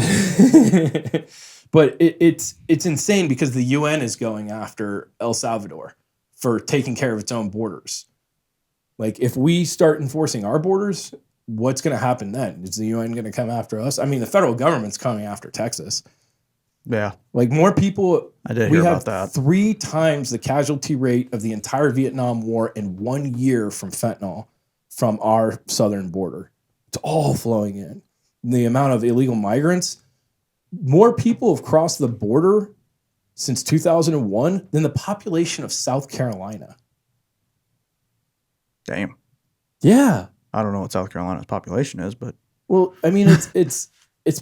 But it's insane because the UN is going after El Salvador for taking care of its own borders. Like if we start enforcing our borders, what's going to happen then? Is the UN going to come after us? I mean, the federal government's coming after Texas. Yeah. Like more people. I did hear about that. 3 times the casualty rate of the entire Vietnam War in 1 year from fentanyl from our southern border. It's all flowing in. The amount of illegal migrants, more people have crossed the border since 2001 than the population of South Carolina. Damn. Yeah. I don't know what South Carolina's population is, but well, I mean, it's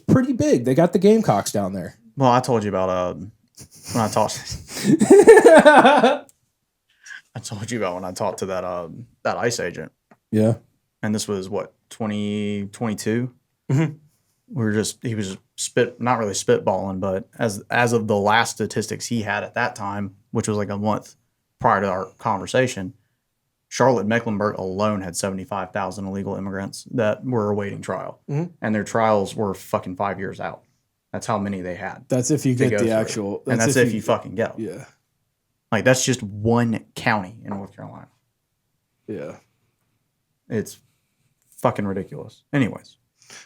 pretty big. They got the Gamecocks down there. Well, I told you about when I talked. I told you about when I talked to that ICE agent. Yeah. And this was what 2022. Mm-hmm. He was not really spitballing, but as of the last statistics he had at that time, which was like a month prior to our conversation, Charlotte Mecklenburg alone had 75,000 illegal immigrants that were awaiting trial, and their trials were fucking 5 years out. That's how many they had. That's if you get the actual, and that's if you fucking get them. Yeah, like that's just one county in North Carolina. Yeah, it's fucking ridiculous. Anyways.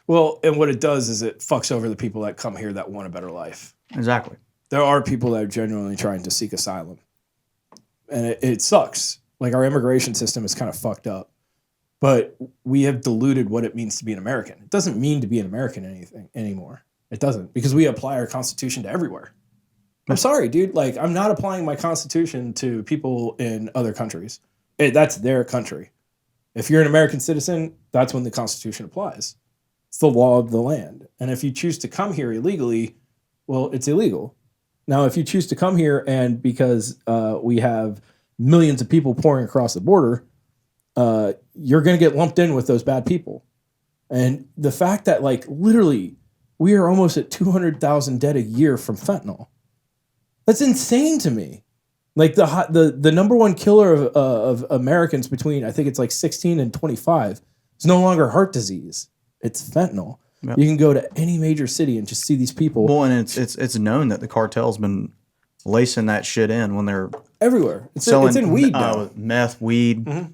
Well, and what it does is it fucks over the people that come here that want a better life. Exactly. There are people that are genuinely trying to seek asylum. And it sucks. Like our immigration system is kind of fucked up. But we have diluted what it means to be an American. It doesn't mean to be an American anything anymore. It doesn't. Because we apply our Constitution to everywhere. I'm sorry, dude. Like, I'm not applying my Constitution to people in other countries. That's their country. If you're an American citizen, that's when the Constitution applies. It's the law of the land. And if you choose to come here illegally, well, it's illegal. Now, if you choose to come here and because we have millions of people pouring across the border, you're going to get lumped in with those bad people. And the fact that, like, literally, we are almost at 200,000 dead a year from fentanyl. That's insane to me. Like, the number one killer of Americans between, I think it's like 16 and 25, is no longer heart disease. It's fentanyl. Yep. You can go to any major city and just see these people. Well, and it's known that the cartel's been lacing that shit in when they're everywhere. It's in weed now. Meth, weed. Mm-hmm.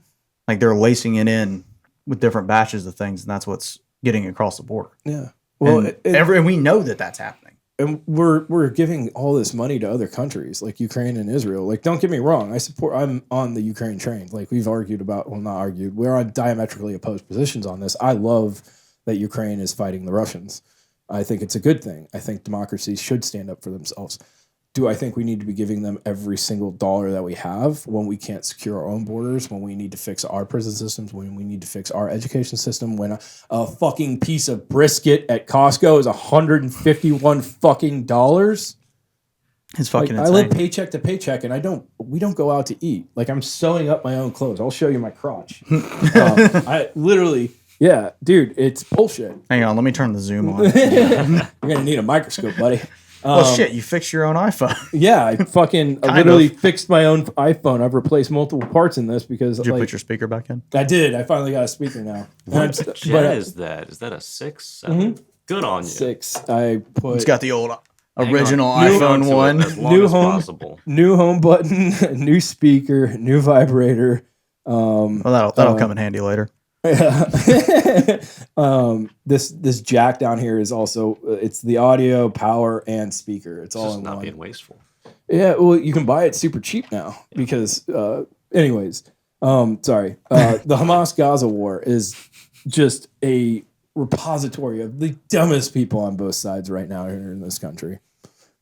Like they're lacing it in with different batches of things, and that's what's getting across the border. Yeah. Well, and we know that that's happening. And we're giving all this money to other countries like Ukraine and Israel. Like, don't get me wrong. I'm on the Ukraine train. Like we've argued about, well, not argued. We're on diametrically opposed positions on this. I love that Ukraine is fighting the Russians. I think it's a good thing. I think democracies should stand up for themselves. Do I think we need to be giving them every single dollar that we have when we can't secure our own borders, when we need to fix our prison systems, when we need to fix our education system, when a fucking piece of brisket at Costco is $151 fucking dollars? It's fucking I insane. live paycheck to paycheck, and we don't go out to eat. Like, I'm sewing up my own clothes. I'll show you my crotch. I literally, yeah, dude, it's bullshit. Hang on, let me turn the zoom on. You're gonna need a microscope, buddy. Oh shit, you fixed your own iPhone. Yeah, I literally fixed my own iPhone. I've replaced multiple parts in this because Did you put your speaker back in? I did. I finally got a speaker now. What gen is that? Is that a 6, 7? Good on you. 6. I put. It's got the old original iPhone 1. As long as possible. New home button, new speaker, new vibrator. Well, that'll come in handy later. This jack down here is also it's the audio, power, and speaker. It's all just in not one. being wasteful. Yeah, well, you can buy it super cheap now because, anyways, sorry. The Hamas-Gaza war is just a repository of the dumbest people on both sides right now here in this country.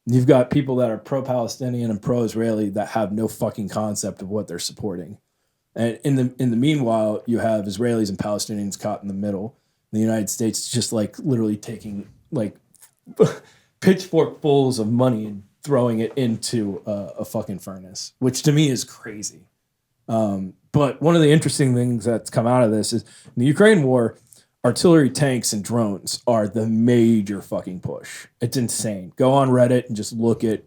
You've got people that are pro-Palestinian and pro-Israeli that have no fucking concept of what they're supporting. And in the meanwhile, you have Israelis and Palestinians caught in the middle. The United States is just like literally taking like pitchforkfuls of money and throwing it into a fucking furnace, which to me is crazy. But one of the interesting things that's come out of this is in the Ukraine war, artillery, tanks, and drones are the major fucking push. It's insane. Go on Reddit and just look at.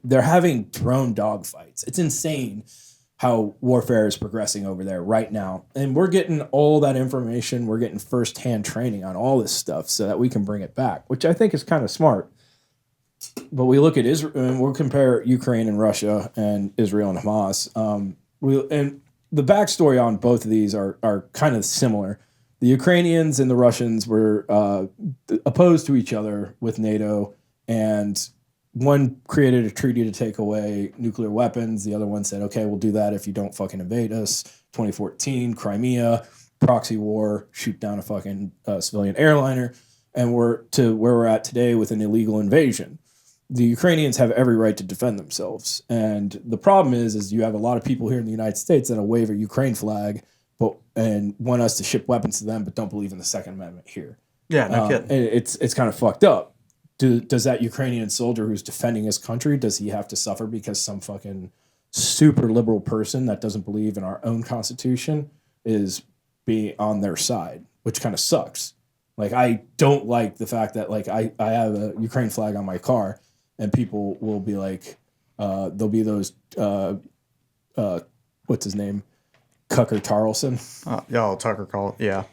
They're having drone dogfights. It's insane how warfare is progressing over there right now. And we're getting all that information. We're getting firsthand training on all this stuff so that we can bring it back, which I think is kind of smart. But we look at Israel and we'll compare Ukraine and Russia and Israel and Hamas. And the backstory on both of these are kind of similar. The Ukrainians and the Russians were opposed to each other with NATO, and one created a treaty to take away nuclear weapons. The other one said, okay, we'll do that if you don't fucking invade us. 2014, Crimea, proxy war, shoot down a fucking civilian airliner. And we're to where we're at today with an illegal invasion. The Ukrainians have every right to defend themselves. And the problem is you have a lot of people here in the United States that'll wave a Ukraine flag and want us to ship weapons to them, but don't believe in the Second Amendment here. Yeah, no kidding. It's kind of fucked up. Does that Ukrainian soldier who's defending his country, does he have to suffer because some fucking super liberal person that doesn't believe in our own constitution is being on their side, which kind of sucks. Like, I don't like the fact that like I have a Ukraine flag on my car and people will be like, there'll be those, what's his name? Tucker Carlson. Tucker Carlson. Yeah.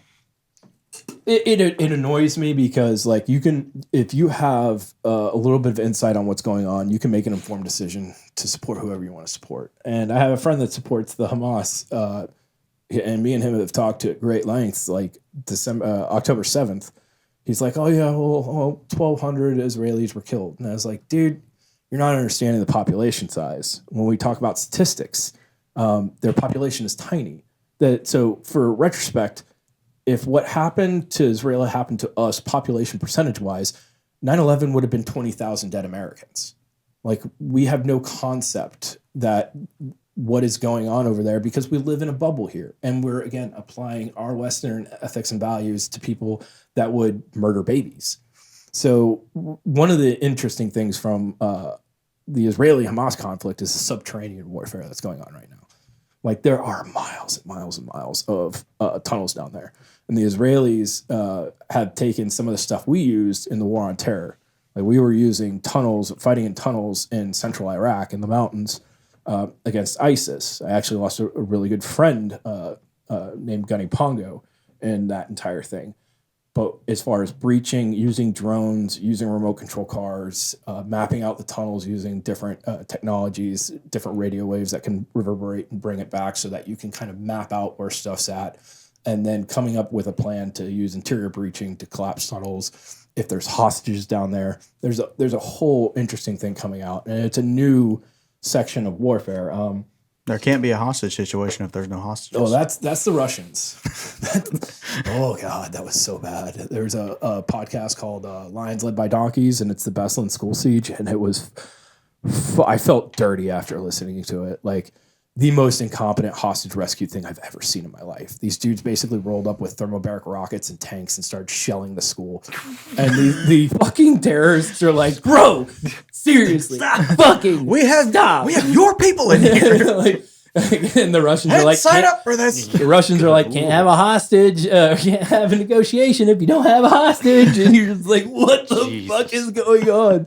It annoys me because like if you have a little bit of insight on what's going on, you can make an informed decision to support whoever you want to support. And I have a friend that supports the Hamas, and me and him have talked at great lengths. Like October 7th, he's like, "Oh yeah, well, 1,200 Israelis were killed," and I was like, "Dude, you're not understanding the population size. When we talk about statistics, their population is tiny. So for retrospect." If what happened to Israel happened to us, population percentage-wise, 9/11 would have been 20,000 dead Americans. Like, we have no concept that what is going on over there because we live in a bubble here. And we're, again, applying our Western ethics and values to people that would murder babies. So one of the interesting things from the Israeli-Hamas conflict is the subterranean warfare that's going on right now. Like, there are miles and miles and miles of tunnels down there. And the Israelis have taken some of the stuff we used in the war on terror. Like, we were using tunnels, fighting in tunnels in central Iraq in the mountains against ISIS. I actually lost a really good friend named Gunny Pongo in that entire thing. But as far as breaching, using drones, using remote control cars, mapping out the tunnels using different technologies, different radio waves that can reverberate and bring it back so that you can kind of map out where stuff's at, and then coming up with a plan to use interior breaching to collapse tunnels. If there's hostages down there, there's a whole interesting thing coming out, and it's a new section of warfare. There can't be a hostage situation if there's no hostages. Oh, that's the Russians. Oh God, that was so bad. There's a podcast called Lions Led by Donkeys, and it's the Beslan school siege, and it was. I felt dirty after listening to it. Like, the most incompetent hostage rescue thing I've ever seen in my life. These dudes basically rolled up with thermobaric rockets and tanks and started shelling the school. And the fucking terrorists are like, bro, seriously, fucking We have stop. your people in here. And the Russians are like, sign up for this. The Russians are like, can't have a hostage, can't have a negotiation if you don't have a hostage. And you're just like, what the fuck is going on?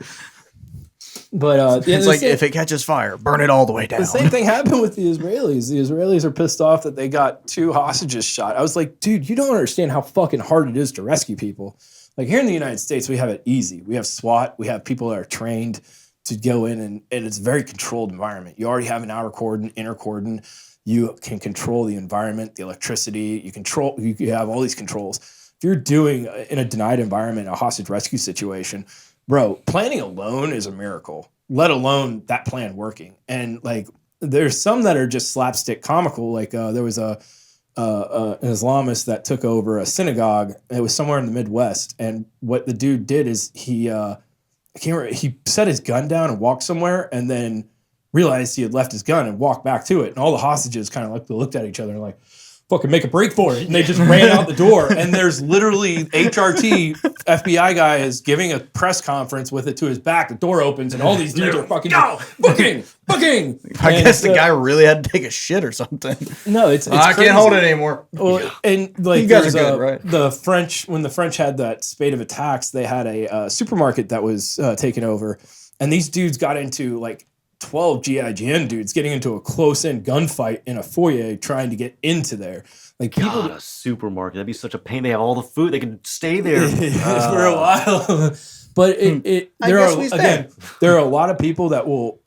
But it's like, if it catches fire, burn it all the way down. The same thing happened with the Israelis. The Israelis are pissed off that they got 2 hostages shot. I was like, dude, you don't understand how fucking hard it is to rescue people. Like here in the United States, we have it easy. We have SWAT. We have people that are trained to go in, and it's a very controlled environment. You already have an outer cordon, inner cordon. You can control the environment, the electricity. You have all these controls. If you're doing in a denied environment, a hostage rescue situation, bro, planning alone is a miracle, let alone that plan working. And like, there's some that are just slapstick comical. Like there was an Islamist that took over a synagogue. It was somewhere in the Midwest. And what the dude did is he set his gun down and walked somewhere and then realized he had left his gun and walked back to it. And all the hostages kind of looked at each other and like, fucking make a break for it. And they just ran out the door. And there's literally HRT FBI guy is giving a press conference with it to his back. The door opens and all these dudes are fucking booking. I guess the guy really had to take a shit or something. No, it's I crazy. can't hold it anymore. Well, and like you guys are good, right? When the French had that spate of attacks, they had a supermarket that was taken over. And these dudes got into like 12 GIGN dudes getting into a close-in gunfight in a foyer trying to get into there. Like people, God, a supermarket, that'd be such a pain. They have all the food, they could stay there for a while. But there are a lot of people that will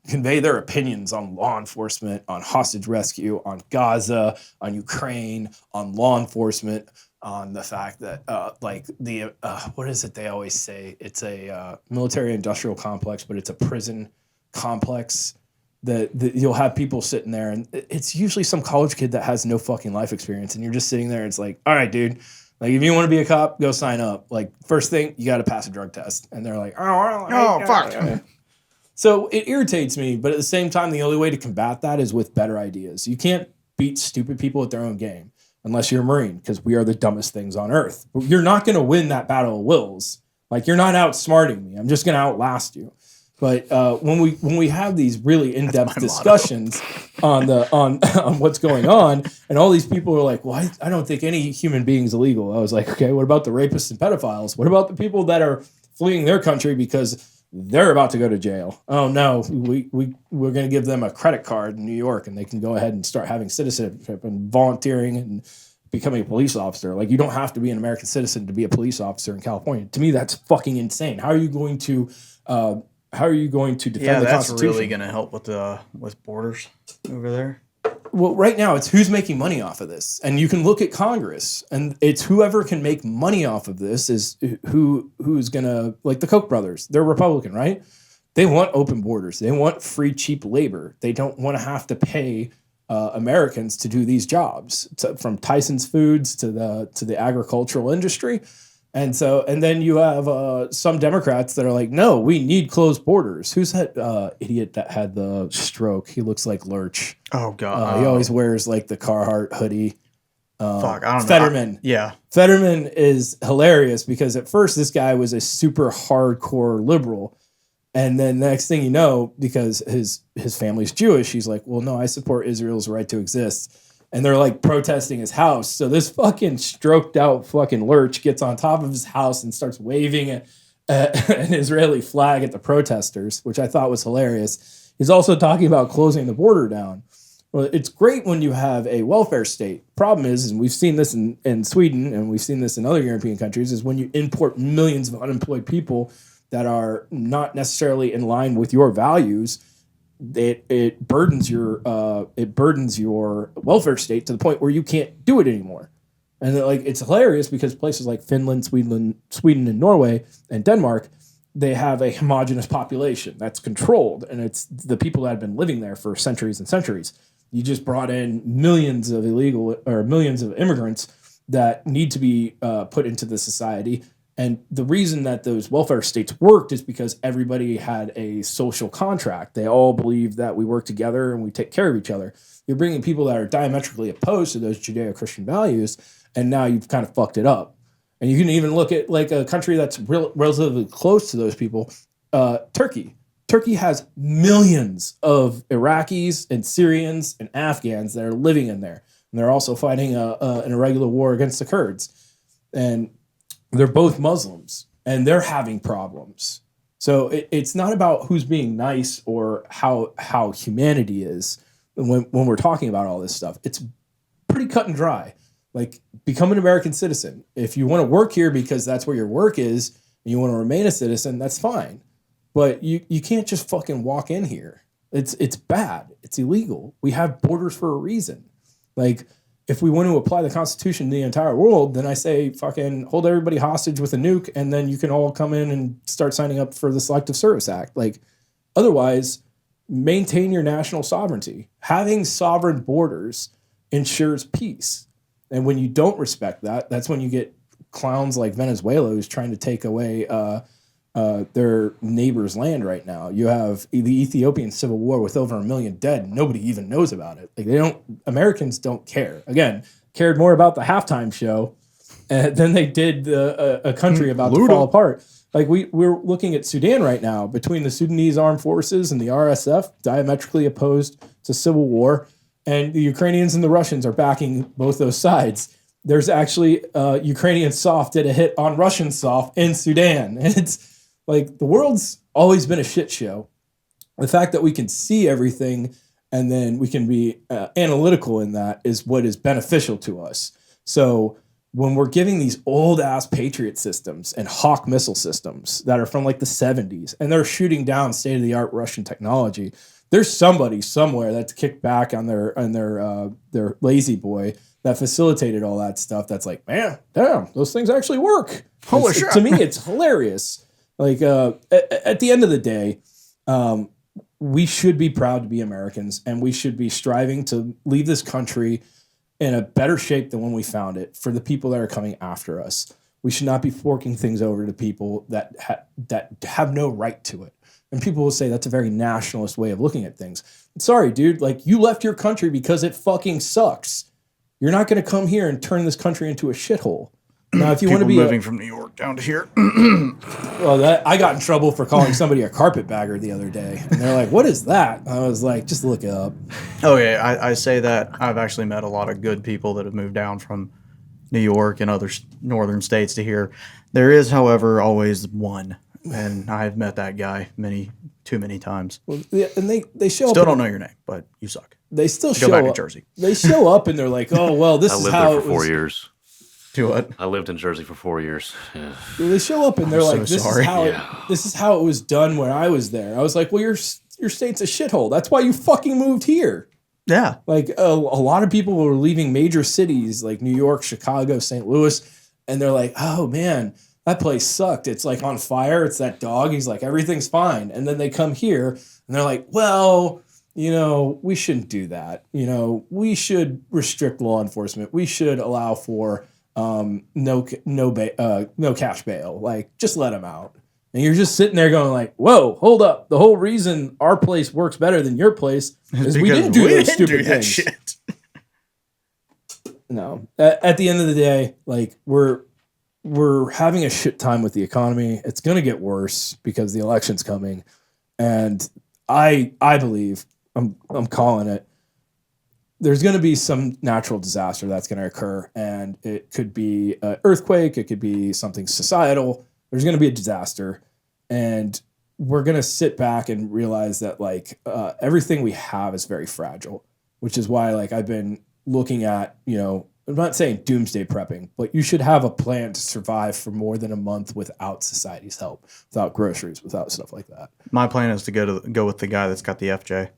convey their opinions on law enforcement, on hostage rescue, on Gaza, on Ukraine, on law enforcement, on the fact that what is it they always say? It's a military industrial complex, but it's a prison complex. That you'll have people sitting there, and it's usually some college kid that has no fucking life experience, and you're just sitting there. It's like, all right, dude, like if you want to be a cop, go sign up. Like first thing, you got to pass a drug test, and they're like, fuck. So it irritates me, but at the same time, the only way to combat that is with better ideas. You can't beat stupid people at their own game unless you're a Marine, because we are the dumbest things on earth. But you're not going to win that battle of wills. Like you're not outsmarting me. I'm just going to outlast you. But when we have these really in-depth discussions on what's going on, and all these people are like, well, I don't think any human being is illegal. I was like, okay, what about the rapists and pedophiles? What about the people that are fleeing their country because they're about to go to jail? Oh no, we're going to give them a credit card in New York, and they can go ahead and start having citizenship and volunteering and becoming a police officer. Like you don't have to be an American citizen to be a police officer in California. To me, that's fucking insane. How are you going to defend the Constitution? That's really going to help with borders over there. Well, right now it's who's making money off of this, and you can look at Congress, and it's whoever can make money off of this is who's gonna, like the Koch brothers. They're Republican, right? They want open borders. They want free, cheap labor. They don't want to have to pay Americans to do these jobs, from Tyson's Foods to the agricultural industry. And then you have some Democrats that are like, no, we need closed borders. Who's that idiot that had the stroke? He looks like Lurch. Oh, God. He always wears like the Carhartt hoodie. I don't know. Fetterman. Yeah. Fetterman is hilarious because at first this guy was a super hardcore liberal. And then the next thing you know, because his family's Jewish, he's like, well, no, I support Israel's right to exist. And they're like protesting his house. So this fucking stroked out fucking Lurch gets on top of his house and starts waving an Israeli flag at the protesters, which I thought was hilarious. He's also talking about closing the border down. Well, it's great when you have a welfare state. Problem is, and we've seen this in Sweden and we've seen this in other European countries, is when you import millions of unemployed people that are not necessarily in line with your values, it burdens your welfare state to the point where you can't do it anymore. And it's hilarious because places like Finland, Sweden, and Norway and Denmark, they have a homogenous population that's controlled, and it's the people that have been living there for centuries and centuries. You just brought in millions of immigrants that need to be put into the society. And the reason that those welfare states worked is because everybody had a social contract. They all believed that we work together and we take care of each other. You're bringing people that are diametrically opposed to those Judeo-Christian values, and now you've kind of fucked it up. And you can even look at like a country that's relatively close to those people, Turkey. Turkey has millions of Iraqis and Syrians and Afghans that are living in there. And they're also fighting an irregular war against the Kurds. And they're both Muslims, and they're having problems. So it's not about who's being nice or how humanity is when we're talking about all this stuff. It's pretty cut and dry. Like, become an American citizen. If you want to work here because that's where your work is and you want to remain a citizen, that's fine. But you can't just fucking walk in here. It's bad. It's illegal. We have borders for a reason. Like, if we want to apply the Constitution to the entire world, then I say fucking hold everybody hostage with a nuke, and then you can all come in and start signing up for the Selective Service Act. Like, otherwise, maintain your national sovereignty. Having sovereign borders ensures peace. And when you don't respect that, that's when you get clowns like Venezuela who's trying to take away their neighbor's land right now. You have the Ethiopian civil war with over 1 million dead. Nobody even knows about it. Like, Americans don't care. Again, cared more about the halftime show than they did a country about to fall apart. Like, we're looking at Sudan right now, between the Sudanese armed forces and the RSF, diametrically opposed to civil war. And the Ukrainians and the Russians are backing both those sides. There's actually Ukrainian soft did a hit on Russian soft in Sudan. And it's like, the world's always been a shit show. The fact that we can see everything and then we can be analytical in that is what is beneficial to us. So when we're giving these old ass Patriot systems and Hawk missile systems that are from like the 70s, and they're shooting down state of the art Russian technology, there's somebody somewhere that's kicked back on their lazy boy that facilitated all that stuff. That's like, man, damn, those things actually work. Holy shit. To me, it's hilarious. Like, at the end of the day, we should be proud to be Americans, and we should be striving to leave this country in a better shape than when we found it for the people that are coming after us. We should not be forking things over to people that have no right to it. And people will say that's a very nationalist way of looking at things. Sorry, dude. Like, you left your country because it fucking sucks. You're not going to come here and turn this country into a shithole. Now, if you want to be moving from New York down to here, well, I got in trouble for calling somebody a carpetbagger the other day, and they're like, "What is that?" I was like, "Just look it up." Oh yeah, I say that I've actually met a lot of good people that have moved down from New York and other northern states to here. There is, however, always one, and I've met that guy too many times. Well, yeah, and they show still up. don't know your name, but you suck. They still Go show back up. to Jersey. They show up and they're like, "Oh well, this is lived how there it for 4 was." years. Do what? I lived in Jersey for 4 years. Yeah. They show up and they're like, so sorry. This is how it was done when I was there." I was like, "Well, your state's a shithole. That's why you fucking moved here." Yeah. Like, a lot of people were leaving major cities like New York, Chicago, St. Louis, and they're like, "Oh man, that place sucked. It's like on fire. It's that dog." He's like, "Everything's fine." And then they come here and they're like, "Well, we shouldn't do that. We should restrict law enforcement. We should allow for no cash bail. Like, just let them out." And you're just sitting there going like, "Whoa, hold up. The whole reason our place works better than your place is we didn't do those stupid things." Shit. No. At the end of the day, like, we're having a shit time with the economy. It's going to get worse because the election's coming. And I believe, I'm calling it, there's going to be some natural disaster that's going to occur, and it could be an earthquake, it could be something societal. There's going to be a disaster, and we're going to sit back and realize that like everything we have is very fragile, which is why like I've been looking at, I'm not saying doomsday prepping, but you should have a plan to survive for more than a month without society's help, without groceries, without stuff like that. My plan is to go with the guy that's got the FJ.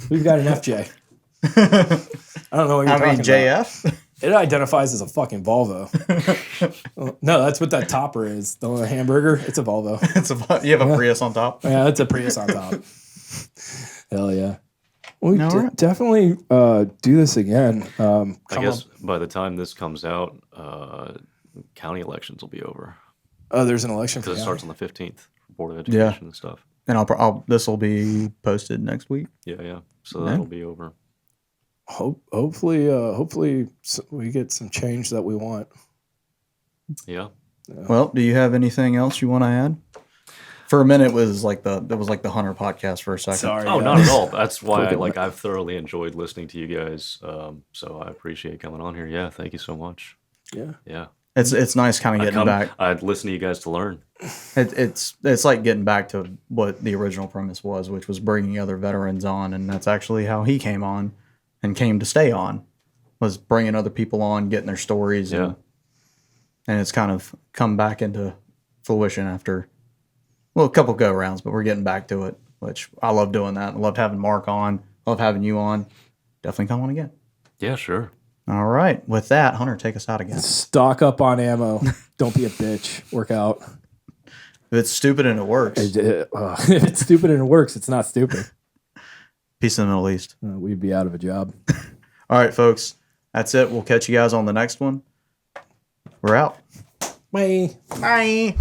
We've got an FJ. I don't know what you're talking about. JF? It identifies as a fucking Volvo. No, that's what that topper is. The hamburger, it's a Volvo. You have a Prius on top? Yeah, it's a Prius on top. Hell yeah. We definitely do this again. I guess by the time this comes out, county elections will be over. Oh, there's an election Because for it county. starts on the 15th for Board of Education and stuff. And this will be posted next week. Yeah. So that'll be over. Hopefully we get some change that we want. Yeah. Well, do you have anything else you want to add? For a minute, it was like the Hunter podcast for a second. Sorry. Oh, not at all. That's why I've thoroughly enjoyed listening to you guys. So I appreciate coming on here. Yeah, thank you so much. Yeah. It's nice kind of getting back. I'd listen to you guys to learn. It's like getting back to what the original premise was, which was bringing other veterans on, and that's actually how he came on and came to stay on, was bringing other people on, getting their stories, and it's kind of come back into fruition after a couple go rounds, but we're getting back to it, which I love doing that. I loved having Mark on, love having you on. Definitely come on again. Yeah, sure. All right. With that, Hunter, take us out again. Stock up on ammo. Don't be a bitch. Work out. If it's stupid and it works. If it's stupid and it works, it's not stupid. Peace in the Middle East. We'd be out of a job. All right, folks. That's it. We'll catch you guys on the next one. We're out. Bye. Bye.